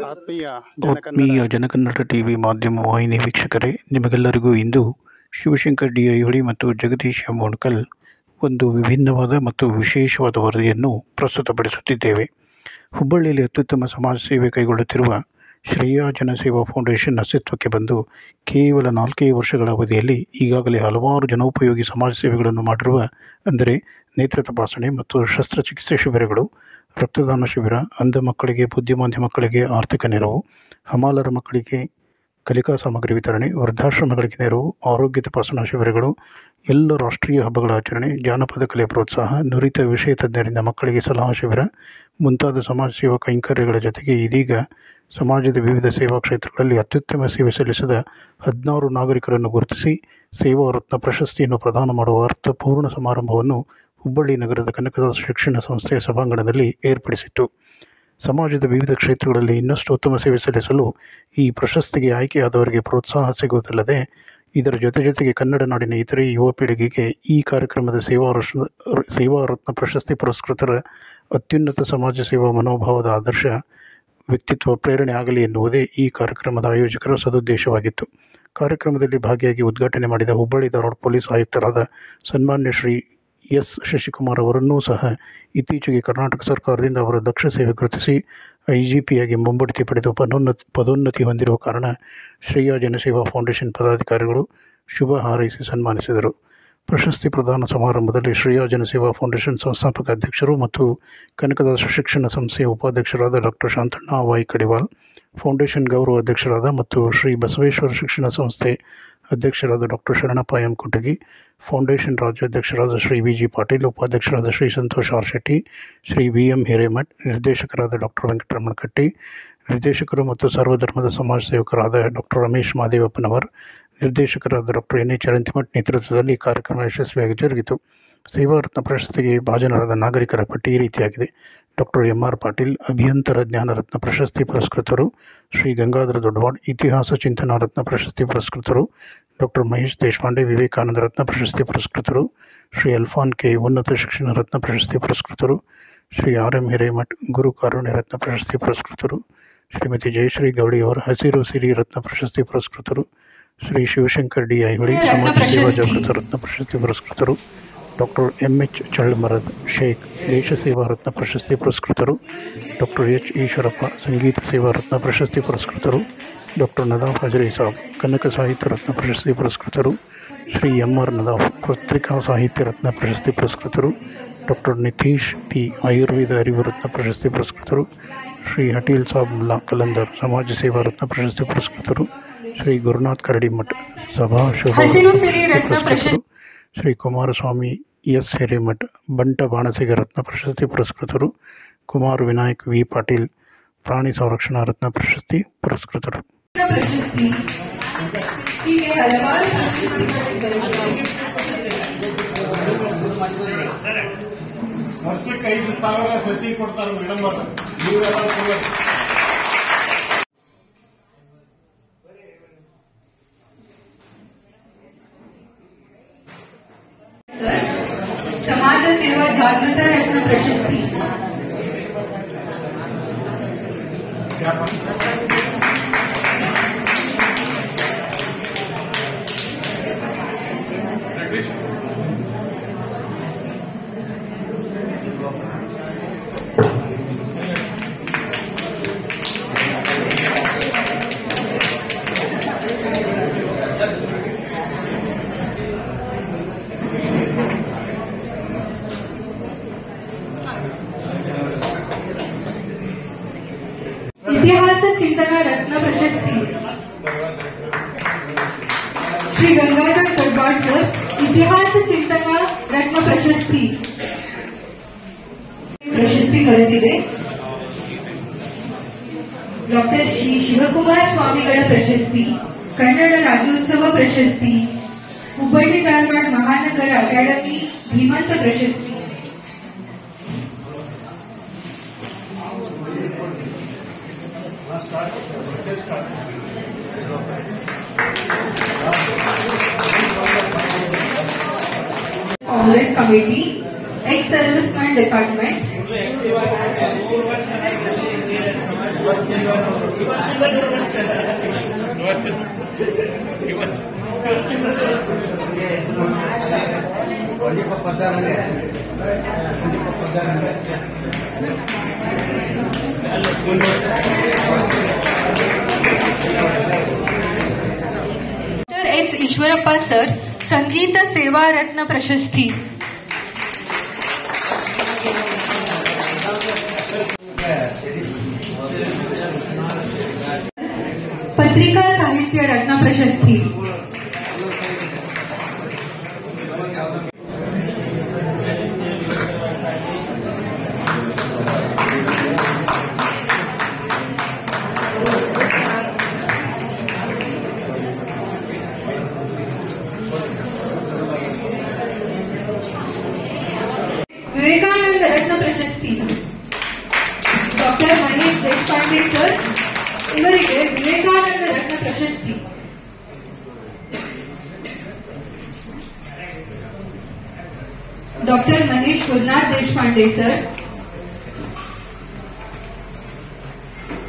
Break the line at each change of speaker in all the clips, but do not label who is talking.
ಆತ್ಮೀಯ ಜನಕನ್ನಡ ಟಿವಿ ಮಾಧ್ಯಮ ವಾಹಿನಿ ವೀಕ್ಷಕರೇ, ನಿಮಗೆಲ್ಲರಿಗೂ ಇಂದು ಶಿವಶಂಕರ್ ಡಿ ಐಹೊಳಿ ಮತ್ತು ಜಗದೀಶ್ ಮೋಡ್ಕಲ್ ಒಂದು ವಿಭಿನ್ನವಾದ ಮತ್ತು ವಿಶೇಷವಾದ ವರದಿಯನ್ನು ಪ್ರಸ್ತುತಪಡಿಸುತ್ತಿದ್ದೇವೆ. ಹುಬ್ಬಳ್ಳಿಯಲ್ಲಿ ಅತ್ಯುತ್ತಮ ಸಮಾಜ ಸೇವೆ ಕೈಗೊಳ್ಳುತ್ತಿರುವ ಶ್ರೇಯಾ ಜನಸೇವಾ ಫೌಂಡೇಶನ್ ಅಸ್ತಿತ್ವಕ್ಕೆ ಬಂದು ಕೇವಲ 4 ವರ್ಷಗಳ ಅವಧಿಯಲ್ಲಿ ಈಗಾಗಲೇ ಹಲವಾರು ಜನೋಪಯೋಗಿ ಸಮಾಜ ಸೇವೆಗಳನ್ನು ಮಾಡಿರುವ, ಅಂದರೆ ನೇತ್ರ ತಪಾಸಣೆ ಮತ್ತು ಶಸ್ತ್ರಚಿಕಿತ್ಸೆ ಶಿಬಿರಗಳು, ರಕ್ತದಾನ ಶಿಬಿರ, ಅಂಧ ಮಕ್ಕಳಿಗೆ, ಬುದ್ಧಿಮಾಂದ್ಯ ಮಕ್ಕಳಿಗೆ ಆರ್ಥಿಕ ನೆರವು, ಹಮಾಲರ ಮಕ್ಕಳಿಗೆ ಕಲಿಕಾ ಸಾಮಗ್ರಿ ವಿತರಣೆ, ವೃದ್ಧಾಶ್ರಮಗಳಿಗೆ ನೆರವು, ಆರೋಗ್ಯ ತಪಾಸಣಾ ಶಿಬಿರಗಳು, ಎಲ್ಲ ರಾಷ್ಟ್ರೀಯ ಹಬ್ಬಗಳ ಆಚರಣೆ, ಜಾನಪದ ಕಲೆ ಪ್ರೋತ್ಸಾಹ, ನುರಿತ ವಿಷಯ ತಜ್ಞರಿಂದ ಮಕ್ಕಳಿಗೆ ಸಲಹಾ ಶಿಬಿರ ಮುಂತಾದ ಸಮಾಜ ಸೇವಾ ಕೈಂಕರ್ಯಗಳ ಜೊತೆಗೆ ಇದೀಗ ಸಮಾಜದ ವಿವಿಧ ಸೇವಾ ಕ್ಷೇತ್ರಗಳಲ್ಲಿ ಅತ್ಯುತ್ತಮ ಸೇವೆ ಸಲ್ಲಿಸಿದ 16 ನಾಗರಿಕರನ್ನು ಗುರುತಿಸಿ ಸೇವಾ ರತ್ನ ಪ್ರಶಸ್ತಿಯನ್ನು ಪ್ರದಾನ ಮಾಡುವ ಅರ್ಥಪೂರ್ಣ ಸಮಾರಂಭವನ್ನು ಹುಬ್ಬಳ್ಳಿ ನಗರದ ಕನಕದಾಸ ಶಿಕ್ಷಣ ಸಂಸ್ಥೆಯ ಸಭಾಂಗಣದಲ್ಲಿ ಏರ್ಪಡಿಸಿತ್ತು. ಸಮಾಜದ ವಿವಿಧ ಕ್ಷೇತ್ರಗಳಲ್ಲಿ ಇನ್ನಷ್ಟು ಉತ್ತಮ ಸೇವೆ ಸಲ್ಲಿಸಲು ಈ ಪ್ರಶಸ್ತಿಗೆ ಆಯ್ಕೆಯಾದವರಿಗೆ ಪ್ರೋತ್ಸಾಹ ಸಿಗುವುದಲ್ಲದೆ, ಇದರ ಜೊತೆಗೆ ಕನ್ನಡ ನಾಡಿನ ಇತರೆ ಯುವ ಪೀಳಿಗೆಗೆ ಈ ಕಾರ್ಯಕ್ರಮದ ಸೇವಾ ರತ್ನ ಪ್ರಶಸ್ತಿ ಪುರಸ್ಕೃತರ ಅತ್ಯುನ್ನತ ಸಮಾಜ ಸೇವಾ ಮನೋಭಾವದ ಆದರ್ಶ ವ್ಯಕ್ತಿತ್ವ ಪ್ರೇರಣೆ ಆಗಲಿ ಎನ್ನುವುದೇ ಈ ಕಾರ್ಯಕ್ರಮದ ಆಯೋಜಕರ ಸದುದ್ದೇಶವಾಗಿತ್ತು. ಕಾರ್ಯಕ್ರಮದಲ್ಲಿ ಭಾಗಿಯಾಗಿ ಉದ್ಘಾಟನೆ ಮಾಡಿದ ಹುಬ್ಬಳ್ಳಿ ಧಾರವಾಡ ಪೊಲೀಸ್ ಆಯುಕ್ತರಾದ ಸನ್ಮಾನ್ಯ ಶ್ರೀ ಎಸ್ ಶಶಿಕುಮಾರ್ ಅವರನ್ನೂ ಸಹ ಇತ್ತೀಚೆಗೆ ಕರ್ನಾಟಕ ಸರ್ಕಾರದಿಂದ ಅವರ ದಕ್ಷ ಸೇವೆ ಗುರುತಿಸಿ ಐಜಿಪಿಯಾಗಿ ಮುಂಬಡ್ತಿ ಪಡೆದು ಪದೋನ್ನತಿ ಹೊಂದಿರುವ ಕಾರಣ ಶ್ರೇಯಾ ಜನಸೇವಾ ಫೌಂಡೇಶನ್ ಪದಾಧಿಕಾರಿಗಳು ಶುಭ ಹಾರೈಸಿ ಸನ್ಮಾನಿಸಿದರು. ಪ್ರಶಸ್ತಿ ಪ್ರದಾನ ಸಮಾರಂಭದಲ್ಲಿ ಶ್ರೇಯಾ ಜನಸೇವಾ ಫೌಂಡೇಶನ್ ಸಂಸ್ಥಾಪಕ ಅಧ್ಯಕ್ಷರು ಮತ್ತು ಕನಕದಾಸ ಶಿಕ್ಷಣ ಸಂಸ್ಥೆಯ ಉಪಾಧ್ಯಕ್ಷರಾದ doctor Shantanna Y Kadiwal, foundation ಗೌರವ ಅಧ್ಯಕ್ಷರಾದ ಮತ್ತು ಶ್ರೀ ಬಸವೇಶ್ವರ ಶಿಕ್ಷಣ ಸಂಸ್ಥೆ ಅಧ್ಯಕ್ಷರಾದ doctor Sharanappa M Kutagi, foundation ರಾಜ್ಯಾಧ್ಯಕ್ಷರಾದ ಶ್ರೀ ವಿ.ಜಿ. ಪಾಟೀಲ್, ಉಪಾಧ್ಯಕ್ಷರಾದ ಶ್ರೀ ಸಂತೋಷ್ ಆರ್ ಶೆಟ್ಟಿ, ಶ್ರೀ ವಿ.ಎಂ. ಹಿರೇಮಠ್, ನಿರ್ದೇಶಕರಾದ ಡಾಕ್ಟರ್ ವೆಂಕಟರಮಣ ಕಟ್ಟಿ, ನಿರ್ದೇಶಕರು ಮತ್ತು ಸರ್ವಧರ್ಮದ ಸಮಾಜ ಸೇವಕರಾದ ಡಾಕ್ಟರ್ ರಮೇಶ್ ಮಾದೇವಪ್ಪನವರ್, ನಿರ್ದೇಶಕರಾದ ಡಾಕ್ಟರ್ ಎನ್.ಎ. ಚರಂತಿಮಠ್ ನೇತೃತ್ವದಲ್ಲಿ ಕಾರ್ಯಕ್ರಮ ಯಶಸ್ವಿಯಾಗಿ ಜರುಗಿತು. ಸೇವಾ ರತ್ನ ಪ್ರಶಸ್ತಿಗೆ ಭಾಜನರಾದ ನಾಗರಿಕರ ಪಟ್ಟಿ ಈ ರೀತಿಯಾಗಿದೆ. Doctor MR. ಪಾಟೀಲ್ ಅಭಿಯಂತರ ಜ್ಞಾನರತ್ನ ಪ್ರಶಸ್ತಿ ಪುರಸ್ಕೃತರು, ಶ್ರೀ ಗಂಗಾಧರ ದೊಡ್ಡವಾಡ್ ಇತಿಹಾಸ ಚಿಂತನಾ ರತ್ನ ಪ್ರಶಸ್ತಿ ಪುರಸ್ಕೃತರು, ಡಾಕ್ಟರ್ ಮಹೇಶ್ ದೇಶಪಾಂಡೆ ವಿವೇಕಾನಂದ ರತ್ನ ಪ್ರಶಸ್ತಿ ಪುರಸ್ಕೃತರು, ಶ್ರೀ ಅಲ್ಫಾನ್ ಕೆ ಉನ್ನತ ಶಿಕ್ಷಣ ರತ್ನ ಪ್ರಶಸ್ತಿ ಪುರಸ್ಕೃತರು, ಶ್ರೀ ಆರ್ ಎಂ ಹಿರೇಮಠ್ ಗುರು ಕಾರುಣ್ಯ ರತ್ನ ಪ್ರಶಸ್ತಿ ಪುರಸ್ಕೃತರು, ಶ್ರೀಮತಿ ಜಯಶ್ರೀ ಗೌಳಿಯವರ ಹಸಿರು ಸಿರಿ ರತ್ನ ಪ್ರಶಸ್ತಿ ಪುರಸ್ಕೃತರು, ಶ್ರೀ ಶಿವಶಂಕರ್ ಡಿ ಐಹೊಳಿ ಸಮಾಜ ಸೇವಾ ಜಾಗೃತ ರತ್ನ ಪ್ರಶಸ್ತಿ ಪುರಸ್ಕೃತರು, ಡಾಕ್ಟರ್ ಎಂ.ಎಚ್. ಚಳ್ಳಮರದ ಶೇಖ್ ದೇಶ ಸೇವಾ ರತ್ನ ಪ್ರಶಸ್ತಿ ಪುರಸ್ಕೃತರು, ಡಾಕ್ಟರ್ ಎಚ್. ಈಶ್ವರಪ್ಪ ಸಂಗೀತ ಸೇವಾ ರತ್ನ ಪ್ರಶಸ್ತಿ ಪುರಸ್ಕೃತರು, ಡಾಕ್ಟರ್ ನದಾಫ್ ಹಜರಿ ಸಾಬ್ ಕನ್ನಡ ಸಾಹಿತ್ಯ ರತ್ನ ಪ್ರಶಸ್ತಿ ಪುರಸ್ಕೃತರು, ಶ್ರೀ ಎಂ.ಆರ್. ನದಾಫ್ ಪತ್ರಿಕಾ ಸಾಹಿತ್ಯ ರತ್ನ ಪ್ರಶಸ್ತಿ ಪುರಸ್ಕೃತರು, ಡಾಕ್ಟರ್ ನಿತೀಶ್ ಪಿ ಆಯುರ್ವೇದ ಅರಿವು ರತ್ನ ಪ್ರಶಸ್ತಿ ಪುರಸ್ಕೃತರು, ಶ್ರೀ ಹಟೀಲ್ ಸಾಬ್ ಮುಲ್ಲಾ ಕಲಂದರ್ ಸಮಾಜ ಸೇವಾ ರತ್ನ ಪ್ರಶಸ್ತಿ ಪುರಸ್ಕೃತರು, ಶ್ರೀ ಗುರುನಾಥ್ ಕರಡಿಮಠ್ ಸಭಾ ಶೋಭಾ ಪುರಸ್ಕೃತರು, ಶ್ರೀ ಕುಮಾರಸ್ವಾಮಿ ಎಸ್ ಹಿರೇಮಠ್ ಬಂಟ ಬಾಣಸಿಗ ರತ್ನ ಪ್ರಶಸ್ತಿ ಪುರಸ್ಕೃತರು, ಕುಮಾರ್ ವಿನಾಯಕ್ ವಿ ಪಾಟೀಲ್ ಪ್ರಾಣಿ ಸಂರಕ್ಷಣಾ ರತ್ನ ಪ್ರಶಸ್ತಿ ಪುರಸ್ಕೃತರು.
ವರ್ಷಕ್ಕೆ 5,000 ಸಸಿ ಕೊಡ್ತಾರೆ ಮೇಡಮ್ ಅವರು.
ಸಮಾಜ ಸೇವಾ ಜಾಗೃತ ರತ್ನ ಪ್ರಶಸ್ತಿ, ಇತಿಹಾಸ ಚಿಂತನಾ ರತ್ನ ಪ್ರಶಸ್ತಿ, ಶ್ರೀ ಗಂಗಾಧರ ದೊಡ್ಡವಾಡ್ ಸರ್ ಇತಿಹಾಸ ಚಿಂತನಾ ರತ್ನ ಪ್ರಶಸ್ತಿ ಕರೆದಿದೆ. ಡಾಕ್ಟರ್ ಶ್ರೀ ಶಿವಕುಮಾರ ಸ್ವಾಮಿಗಳ ಪ್ರಶಸ್ತಿ, ಕನ್ನಡ ರಾಜ್ಯೋತ್ಸವ ಪ್ರಶಸ್ತಿ, ಹುಬ್ಬಳ್ಳಿ ಧಾರವಾಡ ಮಹಾನಗರ ಅಕಾಡೆಮಿ ಧೀಮಂತ ಪ್ರಶಸ್ತಿ, Congress Committee, Ex-Serviceman Department, H Eshwarappa sir ಸಂಗೀತ ಸೇವಾ ರತ್ನ ಪ್ರಶಸ್ತಿ. ಪತ್ರಿಕಾ ಸಾಹಿತ್ಯ ರತ್ನ ಪ್ರಶಸ್ತಿ. ವಿವೇಕಾನಂದ ರತ್ನ ಪ್ರಶಸ್ತಿ. ಡಾಕ್ಟರ್ ಮಹೇಶ್ ದೇಶಪಾಂಡೆ ಸರ್ ಇವರಿಗೆ ವಿವೇಕಾನಂದ ರತ್ನ ಪ್ರಶಸ್ತಿ. ಡಾಕ್ಟರ್ ಮಹೇಶ್ ಗುರುನಾಥ್ ದೇಶಪಾಂಡೆ ಸರ್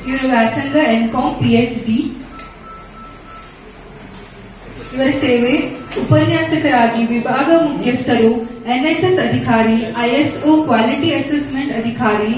ಇವರು ವ್ಯಾಸಂಗ ಎನ್ಕಾಂ PhD. ಇವರ ಸೇವೆ ಉಪನ್ಯಾಸಕರಾಗಿ ವಿಭಾಗ ಮುಖ್ಯಸ್ಥರು, NSS ಅಧಿಕಾರಿ, ISO ಕ್ವಾಲಿಟಿ ಅಸೆಸ್ಮೆಂಟ್ ಅಧಿಕಾರಿ,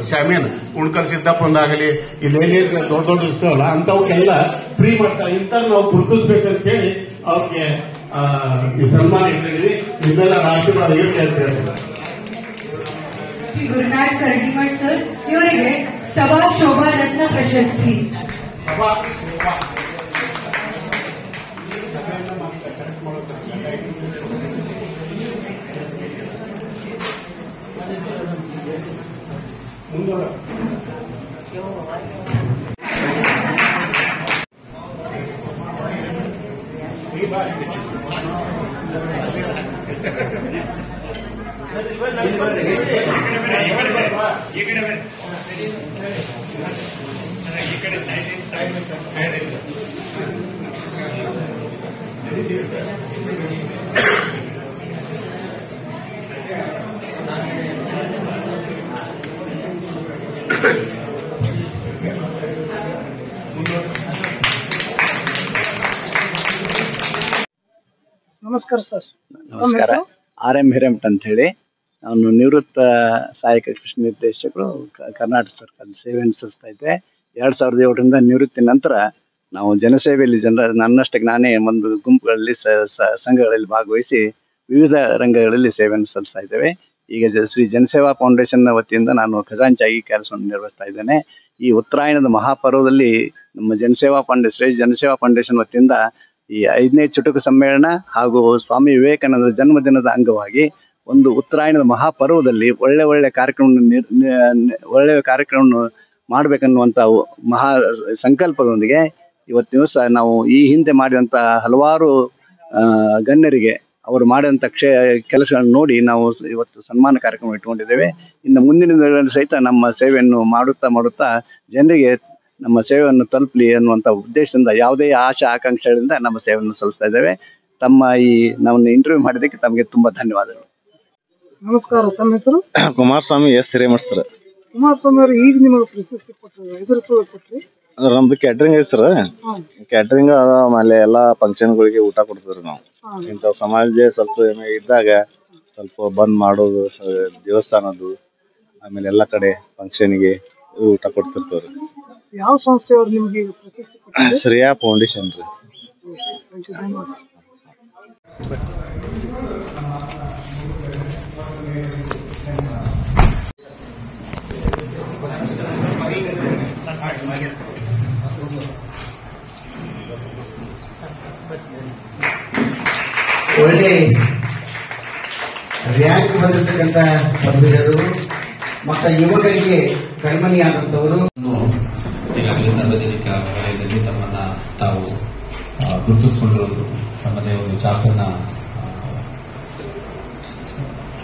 ಶಾಮಿಯಾನ ಉಣ್ಕಲ್ ಸಿದ್ದಪ್ಪಂದಾಗಲಿ ಇಲ್ಲೇನೇ ದೊಡ್ಡ ದೊಡ್ಡ ಇರ್ತಾವಲ್ಲ ಅಂತವಕ್ಕೆಲ್ಲ ಫ್ರೀ ಮಾಡ್ತಾರೆ. ಇಂಥ ನಾವು ಗುರುತಿಸ್ಬೇಕಂತ ಹೇಳಿ ಅವ್ರಿಗೆ ಈ ಸನ್ಮಾನ ಇಟ್ಟಿದ್ದೀವಿ. ಇದೆಲ್ಲ ಆಶೀರ್ವಾದ ಇರುತ್ತೆ ಅಂತ ಹೇಳ್ತಾರೆ.
ಶ್ರೀ ಗುರುನಾಥ್ ಕರಡಿಮಠ್ ಸರ್ ಇವರಿಗೆ ಸಭಾ ಶೋಭಾ ರತ್ನ ಪ್ರಶಸ್ತಿ.
ನಮಸ್ಕಾರ ಸರ್.
ನಮಸ್ಕಾರ. RM ಹಿರೇಮಠ ಅಂತ ಹೇಳಿ, ನಾನು ನಿವೃತ್ತ ಸಹಾಯಕ ಕೃಷಿ ನಿರ್ದೇಶಕರು, ಕರ್ನಾಟಕ ಸರ್ಕಾರದ ಸೇವೆ ಸಲ್ಲಿಸ್ತಾ ಇದ್ದೆ. 2007ರಿಂದ ನಿವೃತ್ತಿ ನಂತರ ನಾವು ಜನಸೇವೆಯಲ್ಲಿ ನನ್ನಷ್ಟಕ್ಕೆ ನಾನೇ ಒಂದು ಗುಂಪುಗಳಲ್ಲಿ ಸಂಘಗಳಲ್ಲಿ ಭಾಗವಹಿಸಿ ವಿವಿಧ ರಂಗಗಳಲ್ಲಿ ಸೇವೆಯನ್ನು ಸಲ್ಲಿಸ್ತಾ ಇದ್ದೇವೆ. ಈಗ ಶ್ರೀ ಜನಸೇವಾ ಫೌಂಡೇಶನ್ ವತಿಯಿಂದ ನಾನು ಖಜಾಂಚಿಯಾಗಿ ಕೆಲಸವನ್ನು ನಿರ್ವಹಿಸ್ತಾ ಇದ್ದೇನೆ. ಈ ಉತ್ತರಾಯಣದ ಮಹಾಪರ್ವದಲ್ಲಿ ನಮ್ಮ ಶ್ರೀ ಜನಸೇವಾ ಫೌಂಡೇಶನ್ ವತಿಯಿಂದ ಈ 5ನೇ ಚುಟುಕು ಸಮ್ಮೇಳನ ಹಾಗೂ ಸ್ವಾಮಿ ವಿವೇಕಾನಂದ ಜನ್ಮದಿನದ ಅಂಗವಾಗಿ ಒಂದು ಉತ್ತರಾಯಣದ ಮಹಾಪರ್ವದಲ್ಲಿ ಒಳ್ಳೆ ಕಾರ್ಯಕ್ರಮವನ್ನು ಮಾಡಬೇಕನ್ನುವಂಥ ಮಹಾ ಸಂಕಲ್ಪದೊಂದಿಗೆ ಇವತ್ತು ದಿವಸ ನಾವು ಈ ಹಿಂದೆ ಮಾಡಿದಂಥ ಹಲವಾರು ಗಣ್ಯರಿಗೆ ಅವರು ಮಾಡಿದಂಥ ಕೆಲಸಗಳನ್ನು ನೋಡಿ ನಾವು ಇವತ್ತು ಸನ್ಮಾನ ಕಾರ್ಯಕ್ರಮ ಇಟ್ಕೊಂಡಿದ್ದೇವೆ. ಇನ್ನು ಮುಂದಿನ ದಿನಗಳಲ್ಲಿ ಸಹಿತ ನಮ್ಮ ಸೇವೆಯನ್ನು ಮಾಡುತ್ತಾ ಜನರಿಗೆ ನಮ್ಮ ಸೇವೆಯನ್ನು ತಲುಪಲಿ ಅನ್ನುವಂಥ ಉದ್ದೇಶದಿಂದ ಯಾವುದೇ ಆಶಾ ಆಕಾಂಕ್ಷೆಗಳಿಂದ ನಮ್ಮ ಸೇವೆಯನ್ನು ಸಲ್ಲಿಸ್ತಾ ಇದ್ದೇವೆ. ನಮ್ಮನ್ನು ಇಂಟರ್ವ್ಯೂ ಮಾಡಿದ್ದಕ್ಕೆ ತಮಗೆ ತುಂಬಾ ಧನ್ಯವಾದಗಳು.
ನಮಸ್ಕಾರ. ತಮ್ಮ ಹೆಸರು?
Kumaraswamy S Hiremath sir.
ಕುಮಾರಸ್ವಾಮಿ ಅವರು ಈಗ ನಿಮಗೆ ಪ್ರಶಸ್ತಿ ಕೊಟ್ಟರು?
ನಮ್ದು ಕ್ಯಾಟ್ರಿಂಗ್ ಐತಿ ಸರ್. ಕ್ಯಾಟ್ರಿಂಗ್ ಆಮೇಲೆ ಎಲ್ಲಾ ಫಂಕ್ಷನ್ಗಳಿಗೆ ಊಟ ಕೊಡ್ತೀವಿ ನಾವು. ಇಂಥ ಸಮಾಜ ಸ್ವಲ್ಪ ಏನೋ ಇದ್ದಾಗ ಸ್ವಲ್ಪ ಬಂದ್ ಮಾಡೋದು, ದೇವಸ್ಥಾನದ್ದು ಆಮೇಲೆ ಎಲ್ಲಾ ಕಡೆ ಫಂಕ್ಷನ್ಗೆ ಊಟ ಕೊಡ್ತಿರ್ತೀವ್ರಿ.
ಯಾವ ಸಂಸ್ಥೆಯವರು ನಿಮ್ಗೆ ಪ್ರಶಸ್ತಿ ಕೊಟ್ಟರು?
ಶ್ರೇಯಾ ಫೌಂಡೇಶನ್ ರೀ.
ಒಳ್ಳೆ ರ್ಯಾಂಕ್ ಬಂದಿರತಕ್ಕಂಥ ಪದವೀಧರರು ಮತ್ತು ಯುವಕರಿಗೆ ಕಣ್ಮಣಿಯಾದಂಥವರು ಗುರುತಿಸಿಕೊಂಡಿರೋದು ತಮ್ಮದೇ ಒಂದು ಛಾಪನ್ನ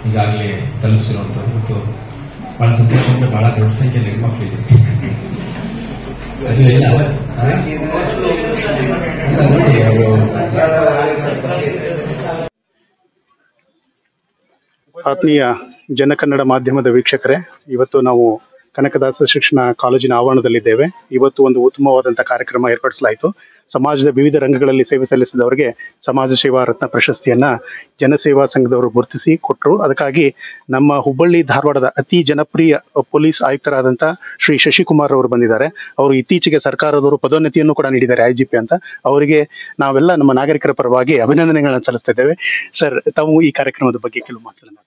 ಈಗಾಗಲೇ ತಲುಪಿಸಿರುವಂಥದ್ದು ಮತ್ತು ಬಹಳ ಸಂತೋಷ ಅಂದರೆ ಬಹಳ ದೊಡ್ಡ ಸಂಖ್ಯೆಯಲ್ಲಿ ಹೆಣ್ಮಕ್ಳು ಇದೆ. ಅದು ಎಲ್ಲ
ಆತ್ಮೀಯ ಜನಕನ್ನಡ ಮಾಧ್ಯಮದ ವೀಕ್ಷಕರೇ, ಇವತ್ತು ನಾವು ಕನಕದಾಸ ಶಿಕ್ಷಣ ಕಾಲೇಜಿನ ಆವರಣದಲ್ಲಿದ್ದೇವೆ. ಇವತ್ತು ಒಂದು ಉತ್ತಮವಾದಂತಹ ಕಾರ್ಯಕ್ರಮ ಏರ್ಪಡಿಸಲಾಯಿತು. ಸಮಾಜದ ವಿವಿಧ ರಂಗಗಳಲ್ಲಿ ಸೇವೆ ಸಲ್ಲಿಸಿದವರಿಗೆ ಸಮಾಜ ಸೇವಾ ರತ್ನ ಪ್ರಶಸ್ತಿಯನ್ನ ಜನಸೇವಾ ಸಂಘದವರು ಗುರುತಿಸಿ ಕೊಟ್ಟರು. ಅದಕ್ಕಾಗಿ ನಮ್ಮ ಹುಬ್ಬಳ್ಳಿ ಧಾರವಾಡದ ಅತಿ ಜನಪ್ರಿಯ ಪೊಲೀಸ್ ಆಯುಕ್ತರಾದಂತಹ ಶ್ರೀ ಶಶಿಕುಮಾರ್ ಅವರು ಬಂದಿದ್ದಾರೆ. ಅವರು ಇತ್ತೀಚೆಗೆ ಸರ್ಕಾರದವರು ಪದೋನ್ನತಿಯನ್ನು ಕೂಡ ನೀಡಿದ್ದಾರೆ, IGP ಅಂತ. ಅವರಿಗೆ ನಾವೆಲ್ಲ ನಮ್ಮ ನಾಗರಿಕರ ಪರವಾಗಿ ಅಭಿನಂದನೆಗಳನ್ನು ಸಲ್ಲಿಸ್ತಾ ಇದ್ದೇವೆ. ಸರ್, ತಾವು ಈ ಕಾರ್ಯಕ್ರಮದ ಬಗ್ಗೆ ಕೆಲವು ಮಾತುಗಳನ್ನು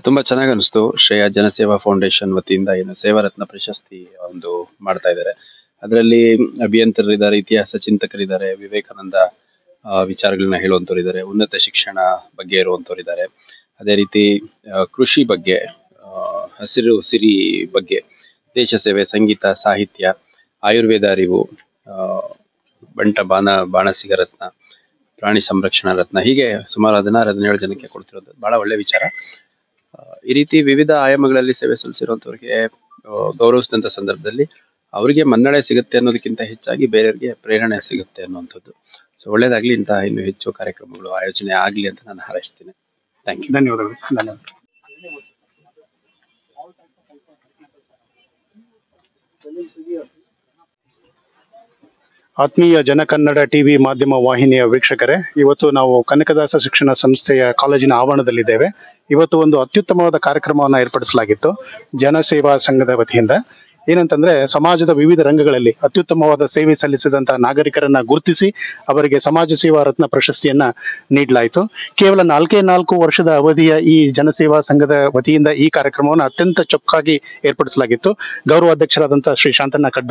ತುಂಬಾ ಚೆನ್ನಾಗಿ ಅನಿಸ್ತು. ಶ್ರೇಯ ಜನಸೇವಾ ಫೌಂಡೇಶನ್ ವತಿಯಿಂದ ಏನು ಸೇವಾ ರತ್ನ ಪ್ರಶಸ್ತಿ ಒಂದು ಮಾಡ್ತಾ ಇದ್ದಾರೆ. ಅದರಲ್ಲಿ ಅಭಿಯಂತರಿದ್ದಾರೆ, ಇತಿಹಾಸ ಚಿಂತಕರಿದ್ದಾರೆ, ವಿವೇಕಾನಂದ ವಿಚಾರಗಳನ್ನ ಹೇಳುವಂತವರಿದ್ದಾರೆ, ಉನ್ನತ ಶಿಕ್ಷಣ ಬಗ್ಗೆ ಇರುವಂತವರಿದ್ದಾರೆ, ಅದೇ ರೀತಿ ಕೃಷಿ ಬಗ್ಗೆ, ಹಸಿರು ಸಿರಿ ಬಗ್ಗೆ, ದೇಶ ಸೇವೆ, ಸಂಗೀತ, ಸಾಹಿತ್ಯ, ಆಯುರ್ವೇದ ಅರಿವು, ಬಾಣಸಿಗ ರತ್ನ, ಪ್ರಾಣಿ ಸಂರಕ್ಷಣಾ ರತ್ನ, ಹೀಗೆ ಸುಮಾರು 16-17 ಜನಕ್ಕೆ ಕೊಡ್ತಿರೋದು ಬಹಳ ಒಳ್ಳೆ ವಿಚಾರ. ಈ ರೀತಿ ವಿವಿಧ ಆಯಾಮಗಳಲ್ಲಿ ಸೇವೆ ಸಲ್ಲಿಸಿರುವಂತವ್ರಿಗೆ ಗೌರವಿಸಿದಂತ ಸಂದರ್ಭದಲ್ಲಿ ಅವರಿಗೆ ಮನ್ನಣೆ ಸಿಗುತ್ತೆ ಅನ್ನೋದಕ್ಕಿಂತ ಹೆಚ್ಚಾಗಿ ಬೇರೆಯವರಿಗೆ ಪ್ರೇರಣೆ ಸಿಗುತ್ತೆ ಅನ್ನುವಂಥದ್ದು. ಸೊ ಒಳ್ಳೇದಾಗ್ಲಿ, ಇಂತಹ ಇನ್ನು ಹೆಚ್ಚು ಕಾರ್ಯಕ್ರಮಗಳು ಆಯೋಜನೆ ಆಗ್ಲಿ ಅಂತ ನಾನು ಹಾರೈಸ್ತೀನಿ. Thank you.
ಧನ್ಯವಾದಗಳು. ಆತ್ಮೀಯ ಜನಕನ್ನಡ ಟಿವಿ ಮಾಧ್ಯಮ ವಾಹಿನಿಯ ವೀಕ್ಷಕರೇ, ಇವತ್ತು ನಾವು ಕನಕದಾಸ ಶಿಕ್ಷಣ ಸಂಸ್ಥೆಯ ಕಾಲೇಜಿನ ಆವರಣದಲ್ಲಿದ್ದೇವೆ. ಇವತ್ತು ಒಂದು ಅತ್ಯುತ್ತಮವಾದ ಕಾರ್ಯಕ್ರಮವನ್ನು ಏರ್ಪಡಿಸಲಾಗಿತ್ತು ಜನಸೇವಾ ಸಂಘದ ವತಿಯಿಂದ. ಏನಂತಂದ್ರೆ, ಸಮಾಜದ ವಿವಿಧ ರಂಗಗಳಲ್ಲಿ ಅತ್ಯುತ್ತಮವಾದ ಸೇವೆ ಸಲ್ಲಿಸಿದಂತಹ ನಾಗರಿಕರನ್ನ ಗುರುತಿಸಿ ಅವರಿಗೆ ಸಮಾಜ ಸೇವಾ ರತ್ನ ಪ್ರಶಸ್ತಿಯನ್ನ ನೀಡಲಾಯಿತು. ಕೇವಲ 4 ವರ್ಷದ ಅವಧಿಯ ಈ ಜನಸೇವಾ ಸಂಘದ ವತಿಯಿಂದ ಈ ಕಾರ್ಯಕ್ರಮವನ್ನು ಅತ್ಯಂತ ಚೊಕ್ಕಾಗಿ ಏರ್ಪಡಿಸಲಾಗಿತ್ತು. ಗೌರವ ಅಧ್ಯಕ್ಷರಾದಂತಹ ಶ್ರೀ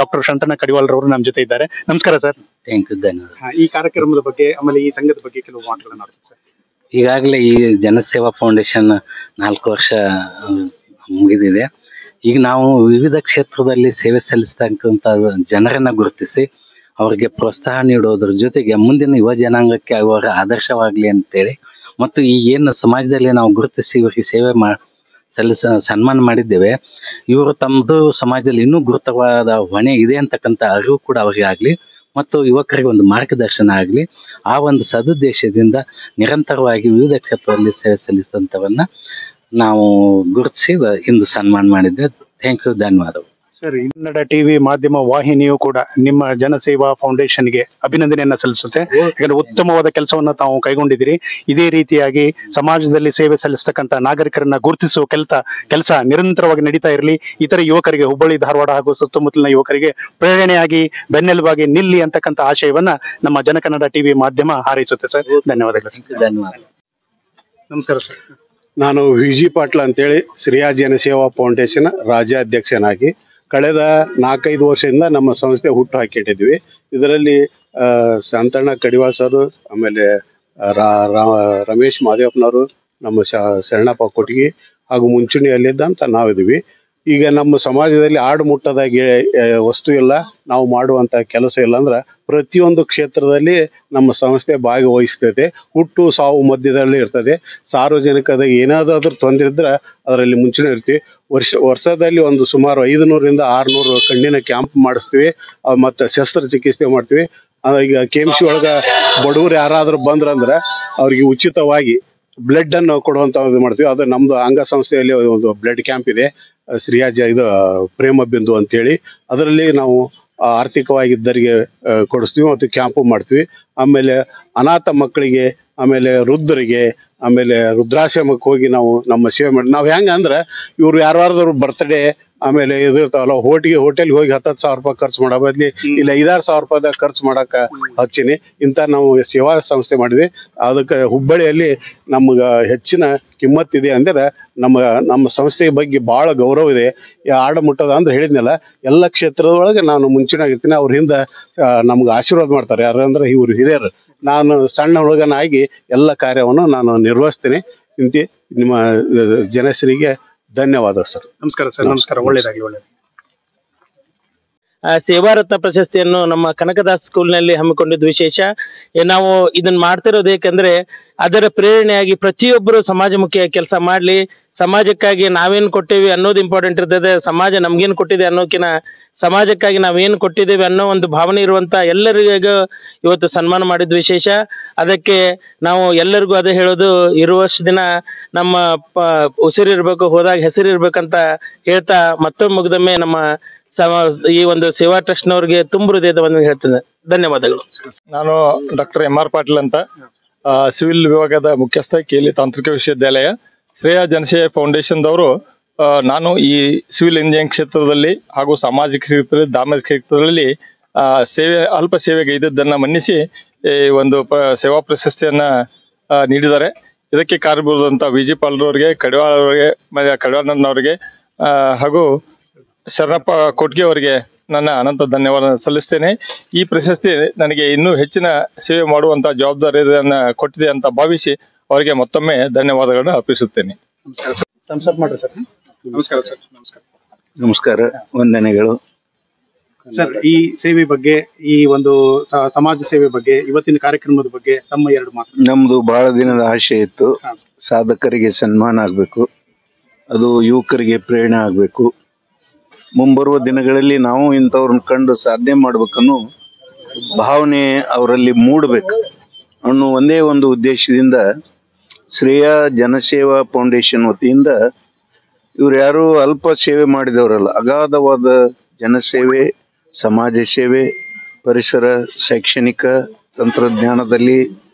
ಡಾಕ್ಟರ್ ಶಾಂತಣ್ಣ ಕಡಿವಾಲ್ರವರು ನಮ್ಮ ಜೊತೆ ಇದ್ದಾರೆ. ನಮಸ್ಕಾರ ಸರ್.
Thank you. ಧನ್ಯವಾದ.
ಈ ಕಾರ್ಯಕ್ರಮದ ಬಗ್ಗೆ, ಆಮೇಲೆ ಈ ಸಂಘದ ಬಗ್ಗೆ ಕೆಲವು ಮಾತುಗಳನ್ನು ಸರ್.
ಈಗಾಗಲೇ ಈ ಜನಸೇವಾ ಫೌಂಡೇಶನ್ 4 ವರ್ಷ ಮುಗಿದಿದೆ. ಈಗ ನಾವು ವಿವಿಧ ಕ್ಷೇತ್ರದಲ್ಲಿ ಸೇವೆ ಸಲ್ಲಿಸ್ತಕ್ಕಂಥ ಜನರನ್ನ ಗುರುತಿಸಿ ಅವರಿಗೆ ಪ್ರೋತ್ಸಾಹ ನೀಡೋದ್ರ ಜೊತೆಗೆ ಮುಂದಿನ ಯುವ ಜನಾಂಗಕ್ಕೆ ಅವರ ಆದರ್ಶವಾಗಲಿ ಅಂತೇಳಿ, ಮತ್ತು ಈ ಏನು ಸಮಾಜದಲ್ಲಿ ನಾವು ಗುರುತಿಸಿ ಇವರಿಗೆ ಸೇವೆ ಸನ್ಮಾನ ಮಾಡಿದ್ದೇವೆ, ಇವರು ತಮ್ಮದು ಸಮಾಜದಲ್ಲಿ ಇನ್ನೂ ಗುರುತವಾದ ಹೊಣೆ ಇದೆ ಅಂತಕ್ಕಂಥ ಅರಿವು ಕೂಡ ಅವರಿಗೆ ಆಗಲಿ ಮತ್ತು ಯುವಕರಿಗೆ ಒಂದು ಮಾರ್ಗದರ್ಶನ ಆಗಲಿ, ಆ ಒಂದು ಸದುದ್ದೇಶದಿಂದ ನಿರಂತರವಾಗಿ ವಿವಿಧ ಕ್ಷೇತ್ರದಲ್ಲಿ ಸೇವೆ ಸಲ್ಲಿಸಿದಂಥವನ್ನ ನಾವು ಗುರುತಿಸಿ ಇಂದು ಸನ್ಮಾನ ಮಾಡಿದ್ದೆ. Thank you. ಧನ್ಯವಾದಗಳು
ಸರ್. ಕನ್ನಡ ಟಿವಿ ಮಾಧ್ಯಮ ವಾಹಿನಿಯು ಕೂಡ ನಿಮ್ಮ ಜನಸೇವಾ ಫೌಂಡೇಶನ್ಗೆ ಅಭಿನಂದನೆಯನ್ನ ಸಲ್ಲಿಸುತ್ತೆ. ಯಾಕಂದ್ರೆ ಉತ್ತಮವಾದ ಕೆಲಸವನ್ನ ತಾವು ಕೈಗೊಂಡಿದ್ದೀರಿ. ಇದೇ ರೀತಿಯಾಗಿ ಸಮಾಜದಲ್ಲಿ ಸೇವೆ ಸಲ್ಲಿಸ್ತಕ್ಕಂಥ ನಾಗರಿಕರನ್ನ ಗುರುತಿಸುವ ಕೆಲಸ ನಿರಂತರವಾಗಿ ನಡೀತಾ ಇರಲಿ. ಇತರ ಯುವಕರಿಗೆ, ಹುಬ್ಬಳ್ಳಿ ಧಾರವಾಡ ಹಾಗೂ ಸುತ್ತಮುತ್ತಲಿನ ಯುವಕರಿಗೆ ಪ್ರೇರಣೆಯಾಗಿ ಬೆನ್ನೆಲುಬಾಗಿ ನಿಲ್ಲಿ ಅಂತಕ್ಕಂಥ ಆಶಯವನ್ನ ನಮ್ಮ ಜನಕನ್ನಡ ಟಿವಿ ಮಾಧ್ಯಮ ಹಾರೈಸುತ್ತೆ ಸರ್. ಧನ್ಯವಾದಗಳು.
ಧನ್ಯವಾದ.
ನಮಸ್ಕಾರ ಸರ್.
ನಾನು VG ಪಾಟೀಲ್ ಅಂತೇಳಿ ಶ್ರೇಯ ಜನಸೇವಾ ಫೌಂಡೇಶನ್ ರಾಜ್ಯಾಧ್ಯಕ್ಷನಾಗಿ ಕಳೆದ 4-5 ವರ್ಷದಿಂದ ನಮ್ಮ ಸಂಸ್ಥೆ ಹುಟ್ಟು ಹಾಕಿಟ್ಟಿದ್ವಿ. ಇದರಲ್ಲಿ ಶಾಂತಣ್ಣ ಕಡಿವಾಳ್ ಸರ್, ಆಮೇಲೆ ರಮೇಶ್ ಮಾದೇವಪ್ಪನವರು, ನಮ್ಮ ಶರಣಪ್ಪ ಕೊಟ್ಟಿಗೆ ಹಾಗೂ ಮುಂಚೂಣಿಯಲ್ಲಿದ್ದಂತ ನಾವಿದ್ವಿ. ಈಗ ನಮ್ಮ ಸಮಾಜದಲ್ಲಿ ಆಡುಮುಟ್ಟದ ವಸ್ತು ಇಲ್ಲ, ನಾವು ಮಾಡುವಂತ ಕೆಲಸ ಇಲ್ಲ ಅಂದ್ರೆ ಪ್ರತಿಯೊಂದು ಕ್ಷೇತ್ರದಲ್ಲಿ ನಮ್ಮ ಸಂಸ್ಥೆ ಭಾಗವಹಿಸ್ತದೆ. ಹುಟ್ಟು ಸಾವು ಮಧ್ಯದಲ್ಲಿ ಇರ್ತದೆ. ಸಾರ್ವಜನಿಕದ ಏನಾದರೂ ತೊಂದರೆ ಇದ್ರೆ ಅದರಲ್ಲಿ ಮುಂಚೂಣಿ ಇರ್ತೀವಿ. ವರ್ಷದಲ್ಲಿ ಒಂದು ಸುಮಾರು 500ರಿಂದ 600 ಕಣ್ಣಿನ ಕ್ಯಾಂಪ್ ಮಾಡಿಸ್ತೀವಿ ಮತ್ತು ಶಸ್ತ್ರಚಿಕಿತ್ಸೆ ಮಾಡ್ತೀವಿ. ಈಗ KMC ಒಳಗ ಬಡವರು ಯಾರಾದ್ರೂ ಬಂದ್ರಂದ್ರೆ ಅವ್ರಿಗೆ ಉಚಿತವಾಗಿ ಬ್ಲಡ್ ಅನ್ನು ಕೊಡುವಂತ ಮಾಡ್ತೀವಿ. ಅದು ನಮ್ದು ಅಂಗಸಂಸ್ಥೆಯಲ್ಲಿ ಒಂದು ಬ್ಲಡ್ ಕ್ಯಾಂಪ್ ಇದೆ, ಇದು ಪ್ರೇಮ ಬಿಂದು ಅಂತೇಳಿ. ಅದರಲ್ಲಿ ನಾವು ಆರ್ಥಿಕವಾಗಿದ್ದರಿಗೆ ಕೊಡಿಸ್ತೀವಿ ಮತ್ತು ಕ್ಯಾಂಪು ಮಾಡ್ತೀವಿ. ಆಮೇಲೆ ಅನಾಥ ಮಕ್ಕಳಿಗೆ, ಆಮೇಲೆ ವೃದ್ಧರಿಗೆ, ಆಮೇಲೆ ವೃದ್ಧಾಶ್ರಮಕ್ಕೆ ಹೋಗಿ ನಾವು ನಮ್ಮ ಸೇವೆ ಮಾಡಿ. ನಾವು ಹೆಂಗ ಅಂದ್ರೆ, ಇವ್ರು ಯಾರಾದ್ರೂ ಬರ್ತ್ಡೇ ಆಮೇಲೆ ಇದು ಇರ್ತಾವಲ್ಲ, ಹೋಟೆಲ್ಗೆ ಹೋಗಿ 10,000 ರೂಪಾಯಿ ಖರ್ಚು ಮಾಡೋ ಬದ್ಲಿ ಇಲ್ಲ 5,000-6,000 ರೂಪಾಯಿ ಖರ್ಚು ಮಾಡಕ ಹಚ್ಚಿನಿ. ಇಂಥ ನಾವು ಸೇವಾ ಸಂಸ್ಥೆ ಮಾಡಿದ್ವಿ. ಅದಕ್ಕೆ ಹುಬ್ಬಳ್ಳಿಯಲ್ಲಿ ನಮ್ಗೆ ಹೆಚ್ಚಿನ ಕಿಮ್ಮತ್ತಿದೆ ಅಂದ್ರೆ ನಮ್ಮ ಸಂಸ್ಥೆ ಬಗ್ಗೆ ಬಹಳ ಗೌರವ ಇದೆ. ಆಡಮುಟ್ಟದ ಅಂದ್ರೆ ಹೇಳಿದ್ನಲ್ಲ, ಎಲ್ಲ ಕ್ಷೇತ್ರದೊಳಗೆ ನಾನು ಮುಂಚೂಣಿಯಾಗಿರ್ತೀನಿ. ಅವ್ರ ಹಿಂದೆ ನಮ್ಗೆ ಆಶೀರ್ವಾದ ಮಾಡ್ತಾರೆ. ಯಾರಂದ್ರೆ ಇವ್ರು ಹಿರಿಯರು. ನಾನು ಸಣ್ಣ ಹುಡುಗನಾಗಿ ಎಲ್ಲ ಕಾರ್ಯವನ್ನು ನಾನು ನಿರ್ವಹಿಸ್ತೀನಿ. ನಿಮ್ಮ ಜನಶ್ರೀಗೆ ಧನ್ಯವಾದ ಸರ್.
ನಮಸ್ಕಾರ ಸರ್. ನಮಸ್ಕಾರ. ಒಳ್ಳೇದಾಗಲಿ.
ಸೇವಾ ರತ್ನ ಪ್ರಶಸ್ತಿಯನ್ನು ನಮ್ಮ ಕನಕದಾಸ್ ಸ್ಕೂಲ್ನಲ್ಲಿ ಹಮ್ಮಿಕೊಂಡಿದ್ದು ವಿಶೇಷ. ನಾವು ಇದನ್ನ ಮಾಡ್ತಿರೋದು ಏಕೆಂದ್ರೆ ಅದರ ಪ್ರೇರಣೆಯಾಗಿ ಪ್ರತಿಯೊಬ್ಬರು ಸಮಾಜಮುಖಿಯ ಕೆಲಸ ಮಾಡ್ಲಿ, ಸಮಾಜಕ್ಕಾಗಿ ನಾವೇನ್ ಕೊಟ್ಟಿವಿ ಅನ್ನೋದು ಇಂಪಾರ್ಟೆಂಟ್ ಇರ್ತದೆ. ಸಮಾಜ ನಮ್ಗೇನ್ ಕೊಟ್ಟಿದೆ ಅನ್ನೋಕಿನ ಸಮಾಜಕ್ಕಾಗಿ ನಾವೇನ್ ಕೊಟ್ಟಿದ್ದೇವೆ ಅನ್ನೋ ಒಂದು ಭಾವನೆ ಇರುವಂತ ಎಲ್ಲರಿಗೂ ಇವತ್ತು ಸನ್ಮಾನ ಮಾಡಿದ್ದು ವಿಶೇಷ. ಅದಕ್ಕೆ ನಾವು ಎಲ್ಲರಿಗೂ ಅದೇ ಹೇಳೋದು, ಇರುವಷ್ಟು ದಿನ ನಮ್ಮ ಉಸಿರಿರ್ಬೇಕು, ಹೋದಾಗ ಹೆಸರಿರ್ಬೇಕಂತ ಹೇಳ್ತಾ ಮತ್ತೊಮ್ಮೆ ಮುಗ್ದೊಮ್ಮೆ ನಮ್ಮ ಈ ಒಂದು ಸೇವಾ ಟ್ರಸ್ಟ್ನವ್ರಿಗೆ ತುಂಬ ಹೃದಯದ ಹೇಳ್ತೇನೆ. ಧನ್ಯವಾದಗಳು.
ನಾನು ಡಾಕ್ಟರ್ MR ಪಾಟೀಲ್ ಅಂತ, ಸಿವಿಲ್ ವಿಭಾಗದ ಮುಖ್ಯಸ್ಥ, KLE ತಾಂತ್ರಿಕ ವಿಶ್ವವಿದ್ಯಾಲಯ, ಶ್ರೇಯಾ ಜನಸೇವಾ ಫೌಂಡೇಶನ್ದವರು. ನಾನು ಈ ಸಿವಿಲ್ ಇಂಜಿನಿಯರಿಂಗ್ ಕ್ಷೇತ್ರದಲ್ಲಿ ಹಾಗೂ ಸಾಮಾಜಿಕ ಕ್ಷೇತ್ರದಲ್ಲಿ, ಧಾರ್ಮಿಕ ಕ್ಷೇತ್ರದಲ್ಲಿ ಅಲ್ಪ ಸೇವೆಗೆ ಇದ್ದದ್ದನ್ನು ಮನ್ನಿಸಿ ಈ ಒಂದು ಸೇವಾ ಪ್ರಶಸ್ತಿಯನ್ನ ನೀಡಿದ್ದಾರೆ. ಇದಕ್ಕೆ ಕಾರಣಭೂತವಂತ VG ಪಾಲ್ರವರಿಗೆ, ಕಡಿವಾಳನವರಿಗೆ ಹಾಗೂ ಶರಣಪ್ಪ ಕೊಟ್ಗೆ ಅವರಿಗೆ ನನ್ನ ಅನಂತ ಧನ್ಯವಾದ ಸಲ್ಲಿಸ್ತೇನೆ. ಈ ಪ್ರಶಸ್ತಿ ನನಗೆ ಇನ್ನೂ ಹೆಚ್ಚಿನ ಸೇವೆ ಮಾಡುವಂತ ಜವಾಬ್ದಾರಿಯನ್ನ ಕೊಟ್ಟಿದೆ ಅಂತ ಭಾವಿಸಿ ಅವರಿಗೆ ಮತ್ತೊಮ್ಮೆ ಧನ್ಯವಾದಗಳನ್ನು ಅರ್ಪಿಸುತ್ತೇನೆ.
ನಮಸ್ಕಾರ, ವಂದನೆಗಳು.
ಸರ್, ಈ ಸೇವೆ ಬಗ್ಗೆ, ಈ ಒಂದು ಸಮಾಜ ಸೇವೆ ಬಗ್ಗೆ, ಇವತ್ತಿನ ಕಾರ್ಯಕ್ರಮದ ಬಗ್ಗೆ ತಮ್ಮ 2 ಮಾತು.
ನಮ್ದು ಬಹಳ ದಿನದ ಆಶೆ ಇತ್ತು, ಸಾಧಕರಿಗೆ ಸನ್ಮಾನ ಆಗ್ಬೇಕು, ಅದು ಯುವಕರಿಗೆ ಪ್ರೇರಣೆ ಆಗ್ಬೇಕು. ಮುಂಬರುವ ದಿನಗಳಲ್ಲಿ ನಾವು ಇಂಥವ್ರನ್ನ ಕಂಡು ಸಾಧನೆ ಮಾಡ್ಬೇಕನ್ನೋ ಭಾವನೆ ಅವರಲ್ಲಿ ಮೂಡಬೇಕು ಅನ್ನೋ ಒಂದೇ ಒಂದು ಉದ್ದೇಶದಿಂದ ಶ್ರೇಯಾ ಜನಸೇವಾ ಫೌಂಡೇಶನ್ ವತಿಯಿಂದ, ಇವ್ರು ಯಾರು ಅಲ್ಪ ಸೇವೆ ಮಾಡಿದವರಲ್ಲ, ಅಗಾಧವಾದ ಜನಸೇವೆ, ಸಮಾಜ ಸೇವೆ, ಪರಿಸರ, ಶೈಕ್ಷಣಿಕ, ತಂತ್ರಜ್ಞಾನದಲ್ಲಿ,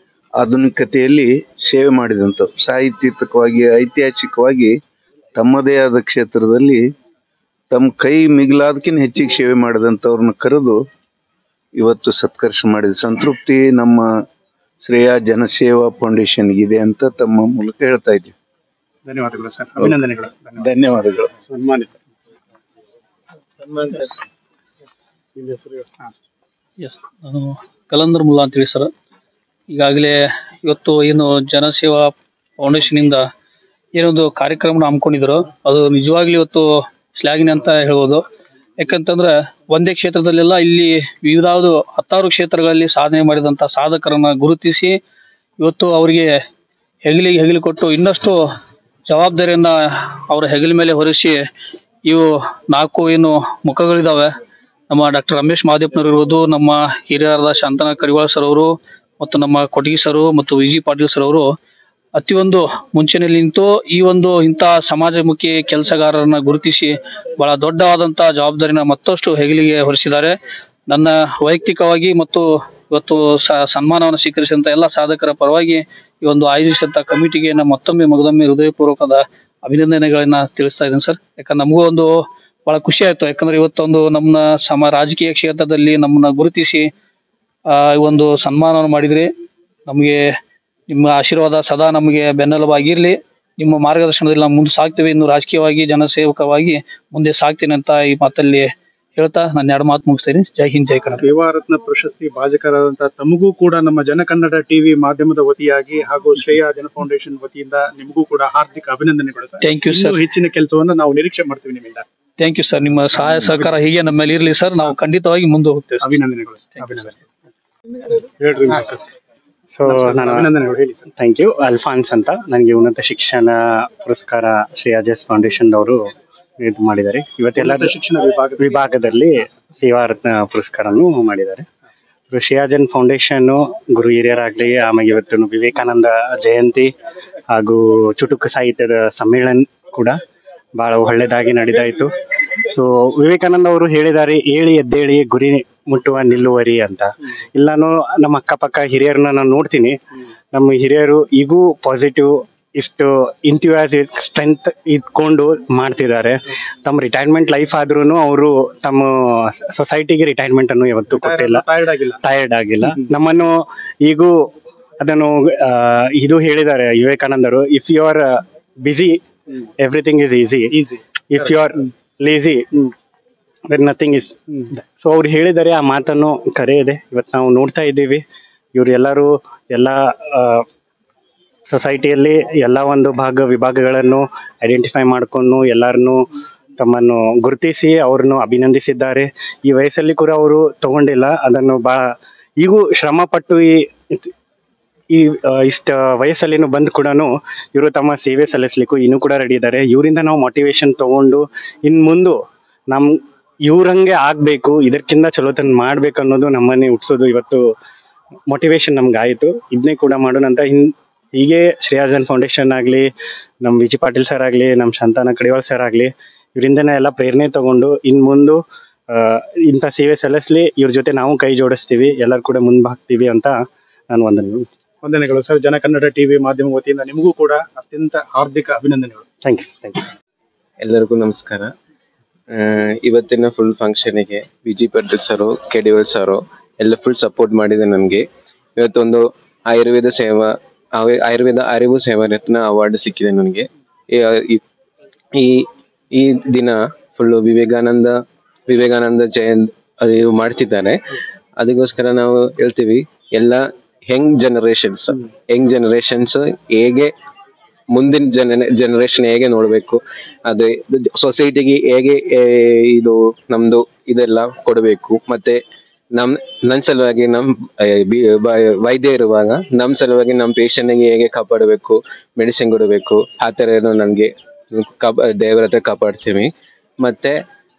ಆಧುನಿಕತೆಯಲ್ಲಿ ಸೇವೆ ಮಾಡಿದಂಥವ್ರು, ಸಾಹಿತ್ಯಿಕವಾಗಿ, ಐತಿಹಾಸಿಕವಾಗಿ ತಮ್ಮದೇ ಆದ ಕ್ಷೇತ್ರದಲ್ಲಿ ತಮ್ಮ ಕೈ ಮಿಗಿಲಾದಕ್ಕಿಂತ ಹೆಚ್ಚಿಗೆ ಸೇವೆ ಮಾಡಿದಂಥವ್ರನ್ನ ಕರೆದು ಇವತ್ತು ಸತ್ಕರ್ಷ ಮಾಡಿದ ಸಂತೃಪ್ತಿ ನಮ್ಮ ಶ್ರೇಯಾ ಜನಸೇವಾ ಫೌಂಡೇಶನ್ಗೆ ಇದೆ ಅಂತ ತಮ್ಮ ಮೂಲಕ ಹೇಳ್ತಾ ಇದ್ದೀವಿ.
ಧನ್ಯವಾದಗಳು ಸರ್, ಅಭಿನಂದನೆಗಳು.
ಧನ್ಯವಾದಗಳು.
ಸನ್ಮಾನಿತ.
ನಾನು ಕಲಂದರ್ ಮುಲ್ಲಾ ಅಂತೇಳಿ ಸರ್. ಈಗಾಗಲೇ ಇವತ್ತು ಏನು ಜನಸೇವಾ ಫೌಂಡೇಶನ್ ಇಂದ ಏನೊಂದು ಕಾರ್ಯಕ್ರಮ ಹಮ್ಮಿಕೊಂಡಿದ್ರು, ಅದು ನಿಜವಾಗ್ಲೂ ಇವತ್ತು ಶ್ಲಾಘನೆ ಅಂತ ಹೇಳ್ಬೋದು. ಯಾಕಂತಂದ್ರೆ ಒಂದೇ ಕ್ಷೇತ್ರದಲ್ಲೆಲ್ಲ ಇಲ್ಲಿ ವಿವಿಧಾವುದು 10 ಕ್ಷೇತ್ರಗಳಲ್ಲಿ ಸಾಧನೆ ಮಾಡಿದಂಥ ಸಾಧಕರನ್ನ ಗುರುತಿಸಿ ಇವತ್ತು ಅವರಿಗೆ ಹೆಗಲಿಗೆ ಕೊಟ್ಟು ಇನ್ನಷ್ಟು ಜವಾಬ್ದಾರಿಯನ್ನ ಅವರ ಹೆಗಲ ಮೇಲೆ ಹೊರಿಸಿ ಇವು 4 ಏನು ಮುಖಗಳಿದಾವೆ. ನಮ್ಮ ಡಾಕ್ಟರ್ ರಮೇಶ್ ಮಹಾದೇವ್ನವರು ಇರ್ಬೋದು, ನಮ್ಮ ಹಿರಿಯರಾದ ಶಾಂತನ ಕರಿವಾಳ್ ಸರ್ ಅವರು, ಮತ್ತು ನಮ್ಮ ಕೊಟಗಿ ಸರ್ ಮತ್ತು VG ಪಾಟೀಲ್ ಸರ್ ಅವರು ಅತಿ ಒಂದು ಮುಂಚೆನಲ್ಲಿ ನಿಂತು ಈ ಒಂದು ಇಂತಹ ಸಮಾಜಮುಖಿ ಕೆಲಸಗಾರರನ್ನ ಗುರುತಿಸಿ ಬಹಳ ದೊಡ್ಡವಾದಂತಹ ಜವಾಬ್ದಾರಿನ ಮತ್ತಷ್ಟು ಹೆಗಲಿಗೆ ಹೊರಿಸಿದ್ದಾರೆ. ನನ್ನ ವೈಯಕ್ತಿಕವಾಗಿ ಮತ್ತು ಇವತ್ತು ಸನ್ಮಾನವನ್ನು ಸ್ವೀಕರಿಸಿದಂತ ಎಲ್ಲ ಸಾಧಕರ ಪರವಾಗಿ ಈ ಒಂದು ಆಯೋಜಿಸಿದಂತ ಕಮಿಟಿಗೆ ನಾನು ಮತ್ತೊಮ್ಮೆ ಹೃದಯಪೂರ್ವಕದ ಅಭಿನಂದನೆಗಳನ್ನ ತಿಳಿಸ್ತಾ ಇದ್ದೀನಿ ಸರ್. ಯಾಕಂದ್ರೆ ನಮಗೂ ಒಂದು ಬಹಳ ಖುಷಿ ಆಯ್ತು. ಯಾಕಂದ್ರೆ ಇವತ್ತೊಂದು ನಮ್ಮ ರಾಜಕೀಯ ಕ್ಷೇತ್ರದಲ್ಲಿ ನಮ್ಮನ್ನ ಗುರುತಿಸಿ ಈ ಒಂದು ಸನ್ಮಾನವನ್ನು ಮಾಡಿದ್ರಿ. ನಮಗೆ ನಿಮ್ಮ ಆಶೀರ್ವಾದ ಸದಾ ನಮಗೆ ಬೆನ್ನೆಲುಬಾಗಿರ್ಲಿ. ನಿಮ್ಮ ಮಾರ್ಗದರ್ಶನದಲ್ಲಿ ನಾವು ಮುಂದೆ ಸಾಗ್ತೀವಿ, ಇನ್ನು ರಾಜಕೀಯವಾಗಿ ಜನಸೇವಕವಾಗಿ ಮುಂದೆ ಸಾಗ್ತೀನಿ ಅಂತ ಈ ಮಾತಲ್ಲಿ ಹೇಳ್ತಾ ನಾನು 2 ಮಾತು ಮುಗಿಸ್ತೇನೆ. ಜೈ ಹಿಂದ್, ಜೈ ಕನ್ನಡ.
ಸೇವಾ ರತ್ನ ಪ್ರಶಸ್ತಿ ಭಾಜಕರಾದಂತಹ ತಮಗೂ ಕೂಡ ನಮ್ಮ ಜನಕನ್ನಡ ಟಿವಿ ಮಾಧ್ಯಮದ ವತಿಯಾಗಿ ಹಾಗೂ ಶ್ರೇಯಾ ಜನ ಫೌಂಡೇಶನ್ ವತಿಯಿಂದ ನಿಮಗೂ ಕೂಡ ಹಾರ್ದಿಕ ಅಭಿನಂದನೆಗಳು ಸರ್.
Thank you sir.
ಹೆಚ್ಚಿನ ಕೆಲಸವನ್ನು ನಾವು ನಿರೀಕ್ಷೆ ಮಾಡ್ತೀವಿ ನಿಮ್ಮಿಂದ.
Thank you sir. ನಿಮ್ಮ ಸಹಾಯ ಸಹಕಾರ ಹೀಗೆ ನಮ್ಮ ಮೇಲೆ ಇರಲಿ ಸರ್. ನಾವು ಖಂಡಿತವಾಗಿ ಮುಂದೆ ಹೋಗ್ತೇವೆ.
ಅಭಿನಂದನೆಗಳು. ಹೇಳ್ರಿ ಸರ್.
ಸೊ ನಾನು ಥ್ಯಾಂಕ್ ಯು. ಅಲ್ಫಾನ್ಸ್ ಅಂತ, ನನಗೆ ಉನ್ನತ ಶಿಕ್ಷಣ ಪುರಸ್ಕಾರ ಶ್ರೇಯಾ ಜೆಸ್ ಫೌಂಡೇಶನ್ ಅವರು ಇದು ಮಾಡಿದ್ದಾರೆ. ಇವತ್ತೆಲ್ಲ
ಶಿಕ್ಷಣ
ವಿಭಾಗದಲ್ಲಿ ಸೇವಾ ರತ್ನ ಪುರಸ್ಕಾರನು ಮಾಡಿದ್ದಾರೆ. ಶ್ರೇಯಾ ಜೆನ್ ಫೌಂಡೇಶನ್ ಗುರು ಹಿರಿಯರಾಗ್ಲಿ, ಆಮೇಲೆ ಇವತ್ತು ವಿವೇಕಾನಂದ ಜಯಂತಿ ಹಾಗೂ ಚುಟುಕು ಸಾಹಿತ್ಯದ ಸಮ್ಮೇಳನ ಕೂಡ ಬಹಳ ಒಳ್ಳೆದಾಗಿ ನಡೆದಾಯಿತು. ಸೊ ವಿವೇಕಾನಂದ ಅವರು ಹೇಳಿದ್ದಾರೆ, ಏಳಿ ಎದ್ದೇಳಿ ಗುರಿ ಮುಟ್ಟುವ ನಿಲ್ಲುವರಿ ಅಂತ. ಇಲ್ಲಾನು ನಮ್ಮ ಅಕ್ಕಪಕ್ಕ ಹಿರಿಯರನ್ನ ನಾನು ನೋಡ್ತೀನಿ. ನಮ್ಮ ಹಿರಿಯರು ಈಗೂ ಪಾಸಿಟಿವ್, ಇಷ್ಟು ಇಂಟ್ಯೂಸಿವ್ ಸ್ಟ್ರೆಂತ್ ಇಟ್ಕೊಂಡು ಮಾಡ್ತಿದ್ದಾರೆ. ತಮ್ಮ ರಿಟೈರ್ಮೆಂಟ್ ಲೈಫ್ ಆದ್ರೂ ಅವರು ತಮ್ಮ ಸೊಸೈಟಿಗೆ ರಿಟೈರ್ಮೆಂಟ್ ಅನ್ನು ಯಾವತ್ತೂ ಕೊಟ್ಟಿಲ್ಲ, ಟಯರ್ಡ್ ಆಗಿಲ್ಲ. ನಮ್ಮನ್ನು ಈಗೂ ಅದನ್ನು ಇದು ಹೇಳಿದ್ದಾರೆ ವಿವೇಕಾನಂದರು, if you are busy everything is easy, if you are lazy then nothing is. So ಅವ್ರು ಹೇಳಿದ್ದಾರೆ, ಆ ಮಾತನ್ನು ಕರೆ ಇದೆ. ಇವತ್ತು ನಾವು ನೋಡ್ತಾ ಇದ್ದೀವಿ, ಇವ್ರು ಎಲ್ಲರೂ ಎಲ್ಲ ಸೊಸೈಟಿಯಲ್ಲಿ ಎಲ್ಲ ಒಂದು ವಿಭಾಗಗಳನ್ನು ಐಡೆಂಟಿಫೈ ಮಾಡ್ಕೊಂಡು ಎಲ್ಲರನ್ನು ತಮ್ಮನ್ನು ಗುರುತಿಸಿ ಅವ್ರನ್ನು ಅಭಿನಂದಿಸಿದ್ದಾರೆ. ಈ ವಯಸ್ಸಲ್ಲಿ ಕೂಡ ಅವರು ತಗೊಂಡಿಲ್ಲ, ಅದನ್ನು ಈಗೂ ಶ್ರಮ ಪಟ್ಟು ಇಷ್ಟ ವಯಸ್ಸಲ್ಲಿನೂ ಬಂದು ಕೂಡ ಇವರು ತಮ್ಮ ಸೇವೆ ಸಲ್ಲಿಸ್ಲಿಕ್ಕೂ ಇನ್ನೂ ಕೂಡ ರೆಡಿ ಇದ್ದಾರೆ. ಇವರಿಂದ ನಾವು ಮೋಟಿವೇಶನ್ ತಗೊಂಡು ಇನ್ ಮುಂದೆ ಇವ್ರಂಗೆ ಆಗ್ಬೇಕು, ಇದಕ್ಕಿಂತ ಚಲೋತನ ಮಾಡ್ಬೇಕು ಅನ್ನೋದು ನಮ್ಮನ್ನೇ ಹುಟ್ಸೋದು ಇವತ್ತು ಮೋಟಿವೇಶನ್ ನಮ್ಗೆ ಆಯಿತು. ಇದನ್ನೇ ಕೂಡ ಮಾಡೋಣ ಅಂತ ಹೀಗೆ ಶ್ರೇಯಾ ಜನ್ ಫೌಂಡೇಶನ್ ಆಗಲಿ, ನಮ್ಮ ವಿಜಿ ಪಾಟೀಲ್ ಸರ್ ಆಗಲಿ, ನಮ್ಮ ಶಾಂತಾನ ಕಡಿವಾಳ್ ಸರ್ ಆಗಲಿ, ಇವರಿಂದನೇ ಎಲ್ಲ ಪ್ರೇರಣೆ ತಗೊಂಡು ಇನ್ ಮುಂದೆ ಇಂಥ ಸೇವೆ ಸಲ್ಲಿಸ್ಲಿ, ಇವ್ರ ಜೊತೆ ನಾವು ಕೈ ಜೋಡಿಸ್ತೀವಿ, ಎಲ್ಲರೂ ಕೂಡ ಮುಂದೆ ಅಂತ ನಾನು
ವಂದನೆಗಳು ಸರ್. ಜನ ಕನ್ನಡ ಟಿವಿ ಮಾಧ್ಯಮ ವತಿಯಿಂದ ನಿಮಗೂ ಕೂಡ ಅತ್ಯಂತ ಹಾರ್ದಿಕ ಅಭಿನಂದನೆಗಳು.
Thank you.
ಎಲ್ಲರಿಗೂ ನಮಸ್ಕಾರ. ಇವತ್ತಿನ ಫುಲ್ ಫಂಕ್ಷನ್ಗೆ ವಿಜಿ ಪಾಟೀಲ್ ಸರು, ಕೆಡಿವಲ್ ಸರು ಎಲ್ಲ ಫುಲ್ ಸಪೋರ್ಟ್ ಮಾಡಿದೆ ನನಗೆ. ಇವತ್ತೊಂದು ಆಯುರ್ವೇದ ಅರಿವು ಸೇವಾ ರತ್ನ ಅವಾರ್ಡ್ ಸಿಕ್ಕಿದೆ ನನಗೆ. ಈ ದಿನ ಫುಲ್ ವಿವೇಕಾನಂದ ಜಯಂತಿ ಅದು ಮಾಡ್ತಿದ್ದಾರೆ. ಅದಕ್ಕೋಸ್ಕರ ನಾವು ಹೇಳ್ತೀವಿ, ಎಲ್ಲ ಯಂಗ್ ಜನರೇಷನ್ಸ್ ಹೇಗೆ ಮುಂದಿನ ಜನರೇಷನ್ ಹೇಗೆ ನೋಡ್ಬೇಕು, ಅದೇ ಸೊಸೈಟಿಗೆ ಹೇಗೆ ಇದು ನಮ್ದು ಇದೆಲ್ಲ ಕೊಡಬೇಕು. ಮತ್ತೆ ನನ್ನ ಸಲುವಾಗಿ ವೈದ್ಯ ಇರುವಾಗ ನಮ್ಮ ಸಲುವಾಗಿ ನಮ್ಮ ಪೇಷಂಟ್ಗೆ ಹೇಗೆ ಕಾಪಾಡಬೇಕು, ಮೆಡಿಸಿನ್ ಕೊಡಬೇಕು, ಆ ತರ ಏನೋ ನನಗೆ ದೇವರ ಹತ್ರ ಕಾಪಾಡ್ತೀವಿ. ಮತ್ತೆ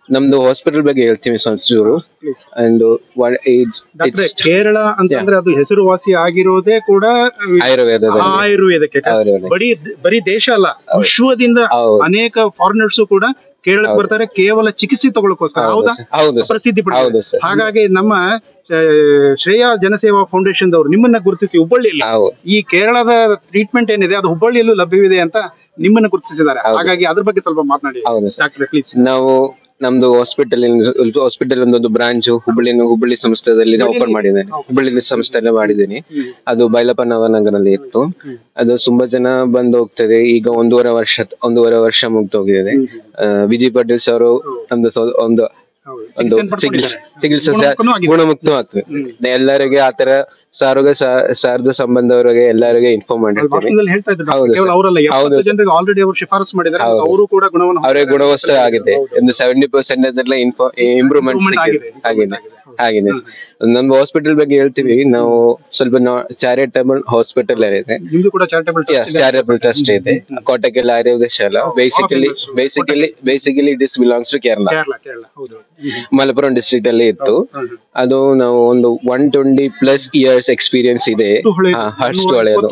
ನಮ್ದು ಹಾಸ್ಪಿಟಲ್ ಬಗ್ಗೆ ಹೇಳ್ತೀವಿ ಸಂಚೂರು.
ಕೇರಳ ಅಂತಂದ್ರೆ ಅದು ಹೆಸರುವಾಸಿ ಆಗಿರೋದೇ ಕೂಡ ಆಯುರ್ವೇದಕ್ಕೆ. ಬರೀ ದೇಶ ಅಲ್ಲ, ವಿಶ್ವದಿಂದ ಅನೇಕ ಫಾರಿನರ್ಸ್ ಕೂಡ ಕೇರಳಕ್ಕೆ ಬರ್ತಾರೆ ಕೇವಲ ಚಿಕಿತ್ಸೆ ತಗೊಳ್ಳಕೋಸ್ಕರ. ಹೌದಾ? ಪ್ರಸಿದ್ಧಿ ಪಡೆದಿದೆ. ಹಾಗಾಗಿ ನಮ್ಮ ಶ್ರೇಯಾ ಜನಸೇವಾ ಫೌಂಡೇಶನ್ ದವರು ನಿಮ್ಮನ್ನ ಗುರುತಿಸಿ ಹುಬ್ಬಳ್ಳಿಯಲ್ಲಿ ಈ ಕೇರಳದ ಟ್ರೀಟ್ಮೆಂಟ್ ಏನಿದೆ ಅದು ಹುಬ್ಬಳ್ಳಿಯಲ್ಲೂ ಲಭ್ಯವಿದೆ ಅಂತ ನಿಮ್ಮನ್ನ ಗುರುತಿಸಿದ್ದಾರೆ. ಹಾಗಾಗಿ ಅದ್ರ ಬಗ್ಗೆ ಸ್ವಲ್ಪ ಮಾತನಾಡಿ ಡಾಕ್ಟರ್ ಪ್ಲೀಸ್.
ನಾವು ನಮ್ದು ಹಾಸ್ಪಿಟಲ್ ಒಂದೊಂದು ಬ್ರಾಂಚ್ ಹುಬ್ಬಳ್ಳಿ ಸಂಸ್ಥೆಯಲ್ಲಿ ಓಪನ್ ಮಾಡಿದ್ದೇನೆ. ಹುಬ್ಬಳ್ಳಿ ಸಂಸ್ಥೆಯಲ್ಲಿ ಮಾಡಿದ್ದೀನಿ. ಅದು ಬೈಲಪ್ಪ ನವನಗರಲ್ಲಿ ಇತ್ತು. ಅದು ತುಂಬಾ ಜನ ಬಂದು ಹೋಗ್ತದೆ. ಈಗ ಒಂದೂವರೆ ವರ್ಷ ಮುಗ್ದೋಗಿದೆ. ವಿಜಯ್ ಪಾಟೀಲ್ ಸರ್ ಒಂದು ಚಿಕಿತ್ಸೆ ಗುಣಮುಕ್ತ ಆಗ್ತದೆ. ಎಲ್ಲರಿಗೆ ಆತರ ಸಾರ್ದು ಸಂಬಂಧವರಿಗೆ ಎಲ್ಲರಿಗೆ ಇನ್ಫಾರ್ಮ್ ಮಾಡಿರ್ತೀನಿ. ಅವರೇ ಗುಣವಸ್ತು ಆಗಿದೆ. ಒಂದು 70% ಇಂಪ್ರೂವ್ಮೆಂಟ್ ಆಗಿದೆ. ನಮ್ದು ಹಾಸ್ಪಿಟಲ್ ಬಗ್ಗೆ ಹೇಳ್ತೀವಿ. ನಾವು ಸ್ವಲ್ಪ ಚಾರಿಟಬಲ್ ಹಾಸ್ಪಿಟಲ್ ಇದೆ, ಚಾರಿಟಬಲ್ ಟ್ರಸ್ಟ್ ಇದೆ. Kottakkal Arogya Shala. Basically this belongs to Kerala. Malappuram district ಅಲ್ಲಿ ಇತ್ತು. ಅದು ನಾವು ಒಂದು 120+ years ಎಕ್ಸ್ಪೀರಿಯನ್ಸ್ ಇದೆ. ಅಷ್ಟು ಒಳ್ಳೆಯದು.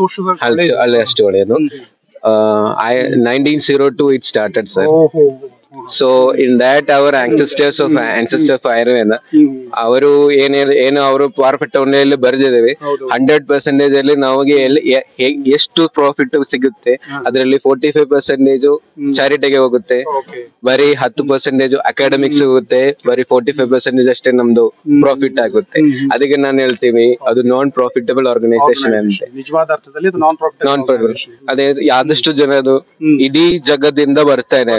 1902 it started, sir. So in that our ancestors of Ayurveda, ಅವರು ಏನು ಅವರು ಪಾರ್ಫೆಕ್ಟ್ ಬರೆದಿದ್ದೇವೆ. 100% ಅಲ್ಲಿ ನಮಗೆ ಎಷ್ಟು ಪ್ರಾಫಿಟ್ ಸಿಗುತ್ತೆ, ಅದರಲ್ಲಿ 45% ಚಾರಿಟಿಗೆ ಹೋಗುತ್ತೆ, ಬರೀ 10% ಅಕಾಡೆಮಿಕ್ಸ್ ಹೋಗುತ್ತೆ, ಬರೀ 45% ಅಷ್ಟೇ ನಮ್ದು ಪ್ರಾಫಿಟ್ ಆಗುತ್ತೆ. ಅದಕ್ಕೆ ನಾನು ಹೇಳ್ತೀನಿ, ಅದು ನಾನ್ ಪ್ರಾಫಿಟಬಲ್ ಆರ್ಗನೈಸೇಷನ್ ಅಂತ. ನಾನ್ ಪ್ರಾಫಿಟಬಲ್ ಅದೇ ಆದಷ್ಟು ಜನದು ಇಡೀ ಜಗದಿಂದ ಬರ್ತಾನೆ.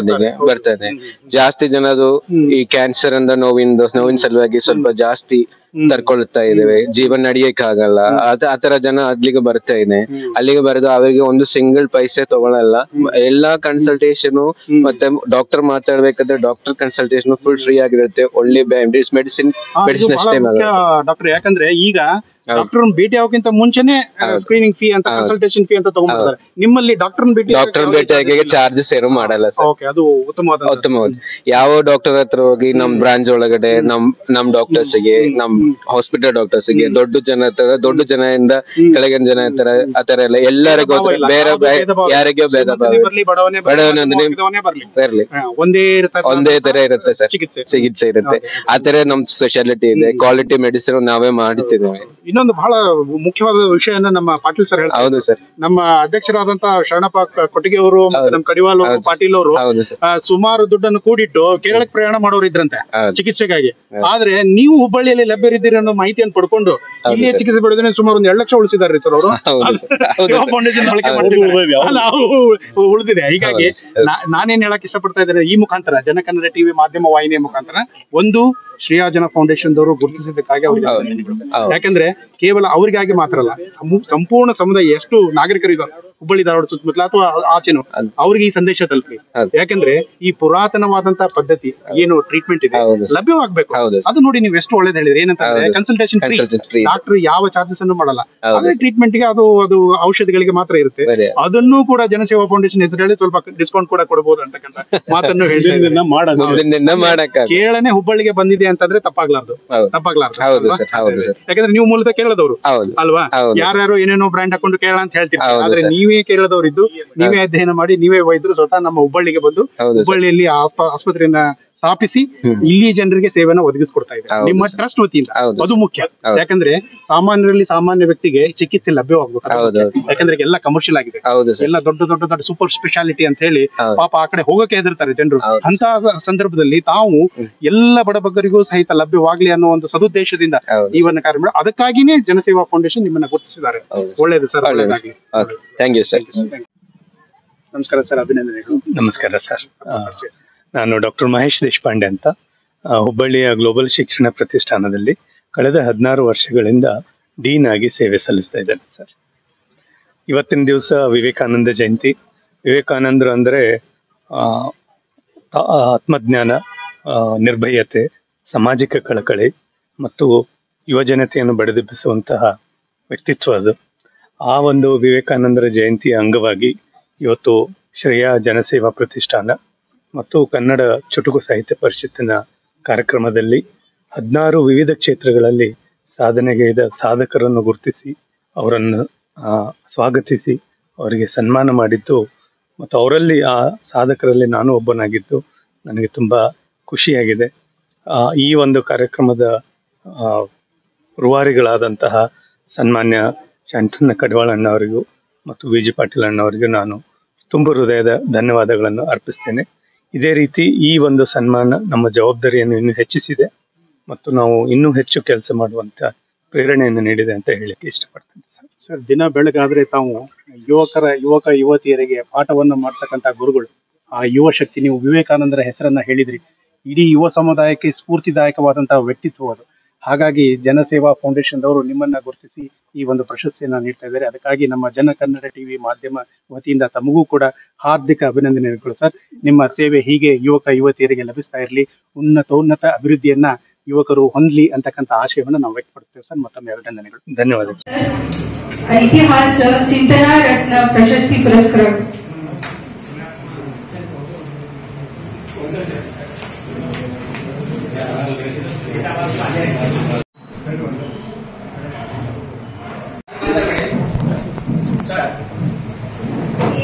ಜಾಸ್ತಿ ಜನದು ಈ ಕ್ಯಾನ್ಸರ್ ಅಂದ ನೋವಿನ ಸಲುವಾಗಿ ಸ್ವಲ್ಪ ಜಾಸ್ತಿ ತರ್ಕೊಳ್ತಾ ಇದ್ದೇವೆ. ಜೀವನ ನಡಿಯಕ್ ಆಗಲ್ಲ. ಆತರ ಜನ ಅಲ್ಲಿಗೆ ಬರ್ತಾ ಇದೆ. ಅಲ್ಲಿಗೆ ಬರೆದು ಅವರಿಗೆ ಒಂದು ಸಿಂಗಲ್ ಪೈಸೆ ತಗೊಳಲ್ಲ. ಎಲ್ಲಾ ಕನ್ಸಲ್ಟೇಷನ್ ಮತ್ತೆ ಡಾಕ್ಟರ್ ಮಾತಾಡ್ಬೇಕಾದ್ರೆ ಡಾಕ್ಟರ್ ಕನ್ಸಲ್ಟೇಷನ್ ಫುಲ್ ಫ್ರೀ ಆಗಿರುತ್ತೆ. ಒಳ್ಳೆ ಮೆಡಿಸಿನ್ ಅಷ್ಟೇ.
ಡಾಕ್ಟರ್ ಯಾಕಂದ್ರೆ ಈಗ ಡಾಕ್ಟರ್ ಭೇಟಿ ಆಗೋಕ್ಕಿಂತ ಮುಂಚೆನೆ ಸ್ಕ್ರೀನಿಂಗ್ ಫೀ ಅಂತ, ಕನ್ಸಲ್ಟೇಷನ್ ಫೀ ಅಂತ ತಗೊಂಡ್ಬರ್ತಾರೆ. ನಿಮ್ಮಲ್ಲಿ ಡಾಕ್ಟರ್
ಭೇಟಿಯಾಗಿ ಚಾರ್ಜಸ್ ಏನು ಮಾಡಲ್ಲ ಸರ್.
ಅದು ಉತ್ತಮವಾದ.
ಯಾವ ಡಾಕ್ಟರ್ ಹತ್ರ ಹೋಗಿ ನಮ್ ಬ್ರಾಂಚ್ ಒಳಗಡೆ ನಮ್ ಡಾಕ್ಟರ್ಸ್ ಗೆ, ನಮ್ ಹಾಸ್ಪಿಟಲ್ ಡಾಕ್ಟರ್ಸ್ ಗೆ, ದೊಡ್ಡ ಜನದಿಂದ ಕೆಳಗಿನ ಜನ ಹತ್ರ ಆತರ ಎಲ್ಲ ಎಲ್ಲರಿಗೂ ಬೇರೆ ಯಾರಿಗೆ ಭೇದ ಭಾವ ಬರ್ಲಿ ಒಂದೇ ತರ ಇರುತ್ತೆ ಸರ್. ಚಿಕಿತ್ಸೆ ಇರುತ್ತೆ. ಆತರ ನಮ್ ಸ್ಪೆಷಾಲಿಟಿ ಇದೆ. ಕ್ವಾಲಿಟಿ ಮೆಡಿಸಿನ್ ನಾವೇ ಮಾಡ್ತಿದ್ದೇವೆ.
ಇನ್ನೊಂದು ಬಹಳ ಮುಖ್ಯವಾದ ವಿಷಯನ ನಮ್ಮ ಪಾಟೀಲ್ ಸರ್ ಹೇಳ್ತಾರೆ.
ಹೌದು ಸರ್.
ನಮ್ಮ ಅಧ್ಯಕ್ಷರಾದಂತ ಶರಣಪ್ಪ ಕೊಟ್ಟಿಗೆ ಅವರು, ನಮ್ಮ ಕಡಿವಾಲ್ ಪಾಟೀಲ್ ಅವರು ಸುಮಾರು ದುಡ್ಡನ್ನು ಕೂಡಿಟ್ಟು ಕೇರಳಕ್ಕೆ ಪ್ರಯಾಣ ಮಾಡೋರು ಇದ್ರಂತೆ ಚಿಕಿತ್ಸೆಗಾಗಿ. ಆದ್ರೆ ನೀವು ಹುಬ್ಬಳ್ಳಿಯಲ್ಲಿ ಲಭ್ಯರಿದ್ದೀರಿ ಅನ್ನೋ ಮಾಹಿತಿಯನ್ನು ಪಡ್ಕೊಂಡು ಇಲ್ಲಿಯೇ ಚಿಕಿತ್ಸೆ ಪಡೆದ್ರೆ ಸುಮಾರು ಒಂದು 2 ಲಕ್ಷ ಉಳಿಸಿದಾರೆ ಸರ್ ಅವರು. ಫೌಂಡೇಶನ್ ಬಳಕೆ ಉಳಿದಿದೆ. ಹೀಗಾಗಿ ನಾನೇನ್ ಹೇಳಕ್ ಇಷ್ಟಪಡ್ತಾ ಇದ್ದೇನೆ, ಈ ಮುಖಾಂತರ ಜನ ಕನ್ನಡ ಟಿವಿ ಮಾಧ್ಯಮ ವಾಹಿನಿಯ ಮುಖಾಂತರ ಒಂದು ಶ್ರೇಯಾ ಜನ ಫೌಂಡೇಶನ್ ದವರು ಗುರುತಿಸಿದ್ದಕ್ಕಾಗಿ ಅವ್ರಿಗೆ, ಯಾಕಂದ್ರೆ ಕೇವಲ ಅವರಿಗಾಗಿ ಮಾತ್ರ ಅಲ್ಲ, ಸಂಪೂರ್ಣ ಸಮುದಾಯ ಎಷ್ಟು ನಾಗರಿಕರು ಇದ್ದಾರೆ ಹುಬ್ಬಳ್ಳಿ ಧಾರವಾಡ ಸುತ್ತಮುತ್ತಲ ಅಥವಾ ಆಚೆನೋ ಅವ್ರಿಗೆ ಈ ಸಂದೇಶ ತಲುಪಿ. ಯಾಕಂದ್ರೆ ಈ ಪುರಾತನವಾದಂತಹ ಪದ್ಧತಿ ಏನು ಟ್ರೀಟ್ಮೆಂಟ್ ಇದೆ ಲಭ್ಯವಾಗಬೇಕು. ಅದು ನೋಡಿ ನೀವು ಎಷ್ಟು ಒಳ್ಳೇದು ಹೇಳಿದ್ರಿ. ಏನಂತಂದ್ರೆ ಕನ್ಸಲ್ಟೇಷನ್ ಫ್ರೀ, ಡಾಕ್ಟರ್ ಯಾವ ಚಾರ್ಜಸ್ ಅನ್ನು ಮಾಡಲ್ಲ. ಅದೇ ಟ್ರೀಟ್ಮೆಂಟ್ ಗೆ ಅದು ಔಷಧಿಗಳಿಗೆ ಮಾತ್ರ ಇರುತ್ತೆ. ಅದನ್ನು ಕೂಡ ಜನಸೇವಾ ಫೌಂಡೇಶನ್ ಹೆಸರಲ್ಲಿ ಸ್ವಲ್ಪ ಡಿಸ್ಕೌಂಟ್ ಕೂಡ ಕೊಡಬಹುದು ಅಂತಕ್ಕಂಥ ಮಾತನ್ನು ಹೇಳಿ ಕೇಳನೆ ಹುಬ್ಬಳ್ಳಿಗೆ ಬಂದಿದೆ ಅಂತಂದ್ರೆ ತಪ್ಪಾಗ್ಲಾರ್ದು. ಯಾಕಂದ್ರೆ ನೀವು ಮೂಲತಃ ಕೇರಳದವರು ಅಲ್ವಾ? ಯಾರ್ಯಾರು ಏನೇನೋ ಬ್ರ್ಯಾಂಡ್ ಹಾಕೊಂಡು ಕೇರಳ ಅಂತ ಹೇಳ್ತಿರ್ತಾರೆ. ಆದ್ರೆ ನೀವೇ ಕೇರಳದವ್ರು ಇದ್ದು ನೀವೇ ಅಧ್ಯಯನ ಮಾಡಿ ನೀವೇ ವೈದ್ಯರು ಸ್ವತಃ ನಮ್ಮ ಹುಬ್ಬಳ್ಳಿಗೆ ಬಂದು ಹುಬ್ಬಳ್ಳಿಯಲ್ಲಿ ಆಸ್ಪತ್ರೆಯನ್ನ ಸ್ಥಾಪಿಸಿ ಇಲ್ಲಿ ಜನರಿಗೆ ಸೇವೆಯನ್ನು ಒದಗಿಸ್ಕೊಡ್ತಾ ಇದ್ದಾರೆ ನಿಮ್ಮ ಟ್ರಸ್ಟ್ ವತಿಯಿಂದ. ಅದು ಮುಖ್ಯ. ಯಾಕಂದ್ರೆ ಸಾಮಾನ್ಯ ವ್ಯಕ್ತಿಗೆ ಚಿಕಿತ್ಸೆ ಲಭ್ಯವಾಗಬೇಕು. ಯಾಕಂದ್ರೆ ಎಲ್ಲ ಕಮರ್ಷಿಯಲ್ ಆಗಿದೆ, ಎಲ್ಲ ದೊಡ್ಡ ಸೂಪರ್ ಸ್ಪೆಷಾಲಿಟಿ ಅಂತ ಹೇಳಿ ಪಾಪ ಆ ಕಡೆ ಹೋಗಕ್ಕೆ ಹೆದರ್ತಾರೆ ಜನರು. ಅಂತ ಸಂದರ್ಭದಲ್ಲಿ ತಾವು ಎಲ್ಲ ಬಡಬಗ್ಗರಿಗೂ ಸಹಿತ ಲಭ್ಯವಾಗ್ಲಿ ಅನ್ನೋ ಒಂದು ಸದುದ್ದೇಶದಿಂದ ಈ ಒಂದು ಕಾರ್ಯ ಮಾಡಿ ಅದಕ್ಕಾಗಿನೇ ಜನಸೇವಾ ಫೌಂಡೇಶನ್ ನಿಮ್ಮನ್ನ ಗುರುತಿಸಿದ್ದಾರೆ. ಒಳ್ಳೇದು ಸರ್, ಒಳ್ಳೇದಾಗ್ಲಿ.
Thank you sir.
ನಮಸ್ಕಾರ ಸರ್, ಅಭಿನಂದನೆಗಳು.
ನಮಸ್ಕಾರ ಸರ್. ನಾನು ಡಾಕ್ಟರ್ ಮಹೇಶ್ ದೇಶಪಾಂಡೆ ಅಂತ ಹುಬ್ಬಳ್ಳಿಯ ಗ್ಲೋಬಲ್ ಶಿಕ್ಷಣ ಪ್ರತಿಷ್ಠಾನದಲ್ಲಿ ಕಳೆದ 16 ವರ್ಷಗಳಿಂದ ಡೀನ್ ಆಗಿ ಸೇವೆ ಸಲ್ಲಿಸ್ತಾ ಇದ್ದೇನೆ ಸರ್. ಇವತ್ತಿನ ದಿವಸ ವಿವೇಕಾನಂದ ಜಯಂತಿ. ವಿವೇಕಾನಂದರು ಅಂದರೆ ಆತ್ಮಜ್ಞಾನ, ನಿರ್ಭಯತೆ, ಸಾಮಾಜಿಕ ಕಳಕಳಿ ಮತ್ತು ಯುವಜನತೆಯನ್ನು ಬಡಿದೆಬ್ಬಿಸುವಂತಹ ವ್ಯಕ್ತಿತ್ವ ಅದು. ಆ ಒಂದು ವಿವೇಕಾನಂದರ ಜಯಂತಿಯ ಅಂಗವಾಗಿ ಇವತ್ತು ಶ್ರೇಯಾ ಜನಸೇವಾ ಪ್ರತಿಷ್ಠಾನ ಮತ್ತು ಕನ್ನಡ ಚುಟುಕು ಸಾಹಿತ್ಯ ಪರಿಷತ್ತಿನ ಕಾರ್ಯಕ್ರಮದಲ್ಲಿ 16 ವಿವಿಧ ಕ್ಷೇತ್ರಗಳಲ್ಲಿ ಸಾಧನೆಗೈದ ಸಾಧಕರನ್ನು ಗುರುತಿಸಿ ಅವರನ್ನು ಸ್ವಾಗತಿಸಿ ಅವರಿಗೆ ಸನ್ಮಾನ ಮಾಡಿದ್ದು ಮತ್ತು ಅವರಲ್ಲಿ ಆ ಸಾಧಕರಲ್ಲಿ ನಾನು ಒಬ್ಬನಾಗಿದ್ದು ನನಗೆ ತುಂಬ ಖುಷಿಯಾಗಿದೆ. ಈ ಒಂದು ಕಾರ್ಯಕ್ರಮದ ರೂವಾರಿಗಳಾದಂತಹ ಸನ್ಮಾನ್ಯ ಶಾಂತಣ್ಣ ಕಡವಾಳ್ ಅಣ್ಣವರಿಗೂ ಮತ್ತು ವಿ ಜಿ ಪಾಟೀಲ್ ಅಣ್ಣವರಿಗೂ ನಾನು ತುಂಬ ಹೃದಯದ ಧನ್ಯವಾದಗಳನ್ನು ಅರ್ಪಿಸ್ತೇನೆ. ಇದೇ ರೀತಿ ಈ ಒಂದು ಸನ್ಮಾನ ನಮ್ಮ ಜವಾಬ್ದಾರಿಯನ್ನು ಇನ್ನೂ ಹೆಚ್ಚಿಸಿದೆ ಮತ್ತು ನಾವು ಇನ್ನೂ ಹೆಚ್ಚು ಕೆಲಸ ಮಾಡುವಂತ ಪ್ರೇರಣೆಯನ್ನು ನೀಡಿದೆ ಅಂತ ಹೇಳಲಿಕ್ಕೆ ಇಷ್ಟಪಡ್ತೇನೆ
ಸರ್. ದಿನ ಬೆಳಗಾದ್ರೆ ತಾವು ಯುವಕ ಯುವತಿಯರಿಗೆ ಪಾಠವನ್ನು ಮಾಡ್ತಕ್ಕಂಥ ಗುರುಗಳು, ಆ ಯುವ ಶಕ್ತಿ. ನೀವು ವಿವೇಕಾನಂದರ ಹೆಸರನ್ನ ಹೇಳಿದ್ರಿ. ಇಡೀ ಯುವ ಸಮುದಾಯಕ್ಕೆ ಸ್ಫೂರ್ತಿದಾಯಕವಾದಂತಹ ವ್ಯಕ್ತಿತ್ವ ಅದು. ಹಾಗಾಗಿ ಜನಸೇವಾ ಫೌಂಡೇಶನ್ ದವರು ನಿಮ್ಮನ್ನ ಗುರುತಿಸಿ ಈ ಒಂದು ಪ್ರಶಸ್ತಿಯನ್ನ ನೀಡ್ತಾ ಇದ್ದಾರೆ. ಅದಕ್ಕಾಗಿ ನಮ್ಮ ಜನ ಕನ್ನಡ ಟಿವಿ ಮಾಧ್ಯಮ ವತಿಯಿಂದ ತಮಗೂ ಕೂಡ ಹಾರ್ದಿಕ ಅಭಿನಂದನೆಗಳು ಸರ್. ನಿಮ್ಮ ಸೇವೆ ಹೀಗೆ ಯುವಕ ಯುವತಿಯರಿಗೆ ಲಭಿಸ್ತಾ ಇರಲಿ, ಉನ್ನತ ಅಭಿವೃದ್ಧಿಯನ್ನ ಯುವಕರು ಹೊಂದಲಿ ಅಂತಕ್ಕಂಥ ಆಶಯವನ್ನು ನಾವು ವ್ಯಕ್ತಪಡಿಸ್ತೇವೆ ಸರ್. ಮತ್ತೊಮ್ಮೆ ಅಭಿನಂದನೆಗಳು.
ಧನ್ಯವಾದಗಳು.
ಇತಿಹಾಸ ಚಿಂತನಾ ರತ್ನ ಪ್ರಶಸ್ತಿ ಪುರಸ್ಕಾರ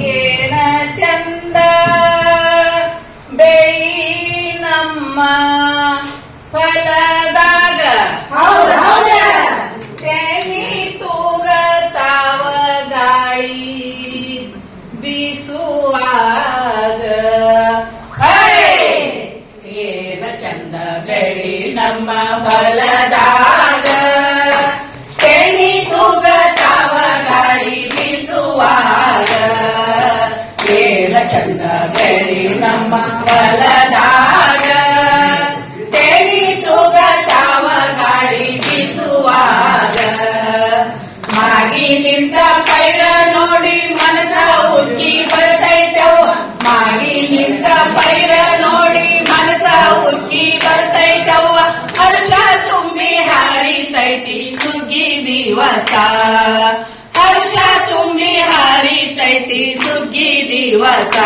ಏನ ಚಂದ ಬೆಳಿ ನಮ್ಮ ಫಲದಾಗ ತೆನಿ ತೂಗತಾವ ಗಾಳಿ ಬೀಸುವಾಗ. ಏನ ಚಂದ ಬೆಳಿ ನಮ್ಮ ಫಲದಾಗ ತೆನಿ ತೂಗತಾವ ಗಾಳಿ ಬೀಸುವಾಗ. ಏನ ಚಂದ ಬೆಳಿ ನಮ್ಮ ಫಲದಾಗ ತೆನಿ ತೂಗತಾವ ಗಾಳಿ ಬೀಸುವಾಗ. ಮಾಗಿ ನಿಂತ ಪೈರ ನೋಡಿ ಮನಸ ಉಕ್ಕಿ ಬರ್ತೈತವ್ವ. ಮಾಗಿ ನಿಂತ ಪೈರ ನೋಡಿ ಮನಸ ಉಕ್ಕಿ ಬರ್ತೈತವ್ವ. ಹರ್ಷ ತುಂಬಿ ಹಾರಿತೈತಿ ಸುಗ್ಗಿ ದಿವಸ. ಹರ್ಷ ತುಂಬಿ ಹಾರಿತೈತಿ ಸುಗ್ಗಿ ದಿವಸ.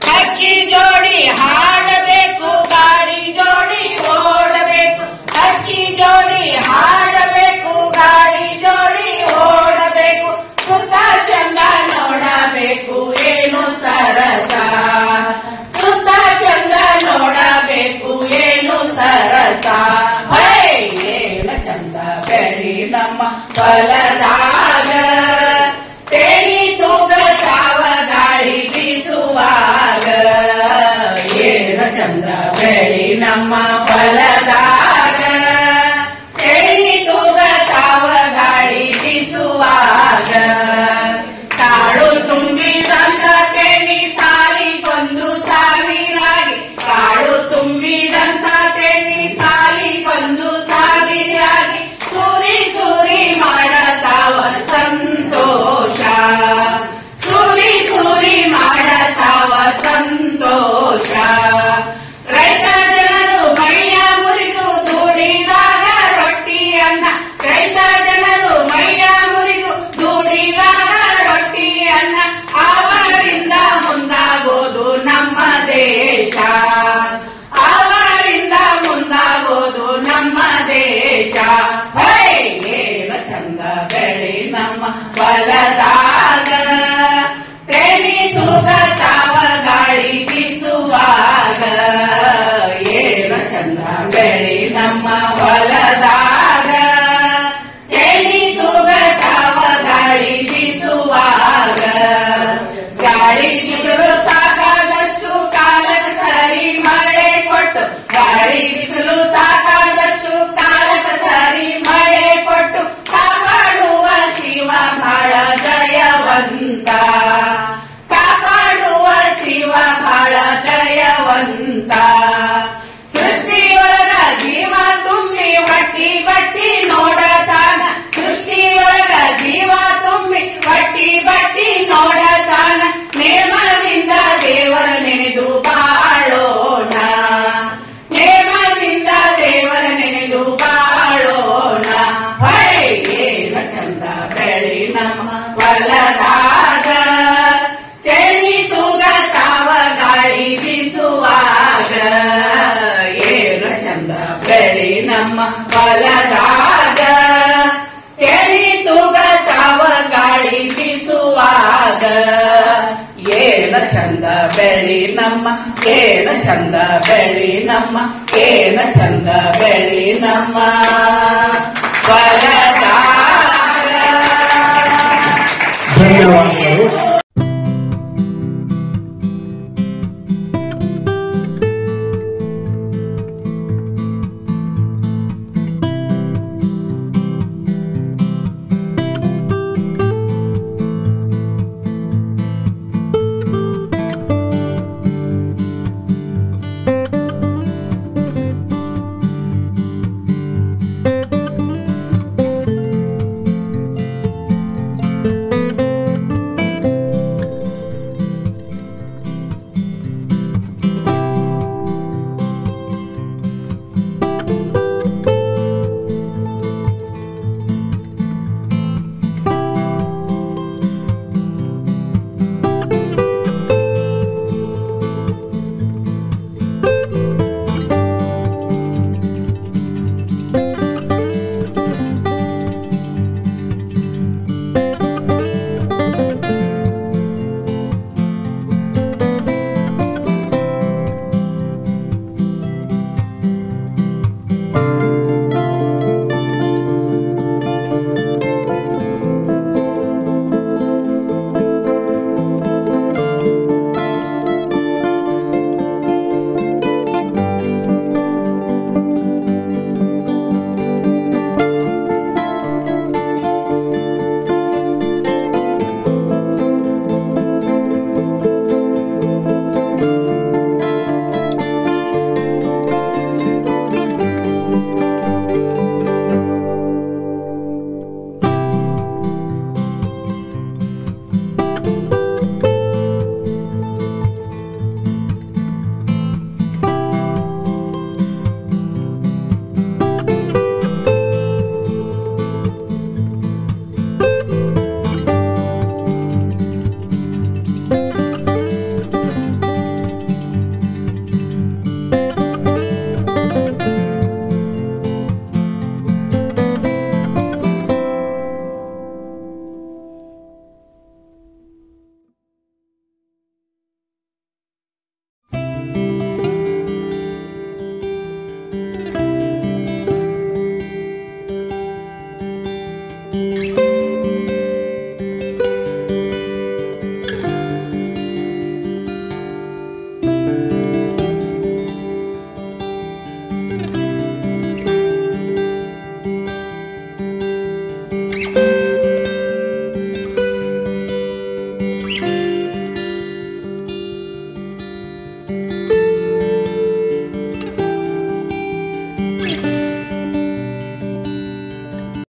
ಹಕ್ಕಿ ಜೋಡಿ ಹಾಡಬೇಕು, ಗಾಳಿ ಜೋಡಿ ಓಡಬೇಕು. ಹಕ್ಕಿ ಜೋಡಿ ಹಾಡಬೇಕು, ಗಾಳಿ ಜೋಡಿ ಓಡಬೇಕು. ಸುತ್ತ ಚಂದ ನೋಡಬೇಕು, ಏನು ಸರಸ. ಸುತ್ತ ಚಂದ ನೋಡಬೇಕು, ಏನು ಸರಸ. ಏನ ಚಂದ ಬೆಳಿ ನಮ್ಮ ಫಲದಾಗ ತೆನಿ ತೂಗತಾವ ಗಾಳಿ ಬೀಸುವಾಗ. ಏನ ಚಂದ ಬೆಳಿ ನಮ್ಮ ಫಲದಾಗ ತೆನಿ ತೂಗತಾವ ಗಾಳಿ ಬೀಸುವಾಗ. ಕಾಳು ತುಂಬಿದಂತ ತೆನಿ ಸಾಲಿಗೊಂದು ಸಾವಿರಾಗಿ. ಕಾಳು ತುಂಬಿದಂತ ತೆನಿ ಸಾಲಿಗೊಂದು ಸಾವಿರಾಗಿ. ಸೂರಿ ಸೂರಿ ಮಾಡತಾವ ನಮ್ಮ ಹೊಲದಾಗ ಎಣಿ ತೂಗತಾವ ಗಾಳಿ ಬೀಸುವಾಗ ಗಾಳಿ ಬಿಸಿಲು ಸಾಕಾದಷ್ಟು ಕಾಲಕ್ಕೆ ಸರಿ ಮಳೆ ಕೊಟ್ಟು ಗಾಳಿ ಬಿಸಿಲು ಸಾಕಾದಷ್ಟು ಕಾಲಕ್ಕೆ ಸರಿ ಮಳೆ ಕೊಟ್ಟು ಕಾಪಾಡುವ ಶಿವ ಬಾಳ ದಯವಂತ ಕಾಪಾಡುವ ಶಿವ ಬಾಳ ದಯವಂತ ಸೃಷ್ಟಿಯೊಳಗ ಜೀವ ತುಂಬಿ ಬಟ್ಟಿ ಬಟ್ಟಿ ನೋಡತಾನ ಸೃಷ್ಟಿಯೊಳಗ ಜೀವ ತುಂಬಿ ಬಟ್ಟಿ ಬಟ್ಟಿ ನೋಡತಾನ ನೇಮದಿಂದ ದೇವರ ನೆನೆದು ಬಾಳೋಣ ನೇಮದಿಂದ ದೇವರ ನೆನೆದು ಬಾಳೋಣ ಏನ ಚಂದ ಬೆಳಿ ನಮ್ಮ ಹೊಲದಾಗ ತೆನಿ ತೂಗತಾವ ಗಾಳಿ ಬೀಸುವಾಗ ಏನ ಚಂದ ಬೆಳಿ ನಮ್ಮ ಹೊಲದಾಗ ತೆನಿ ತೂಗತಾವ ಗಾಳಿ ಬೀಸುವಾಗ ಏನ ಚಂದ ಬೆಳಿ ನಮ್ಮ ಏನ ಚಂದ ಬೆಳಿ ನಮ್ಮ ಏನ ಚಂದ ಬೆಳಿ ನಮ್ಮ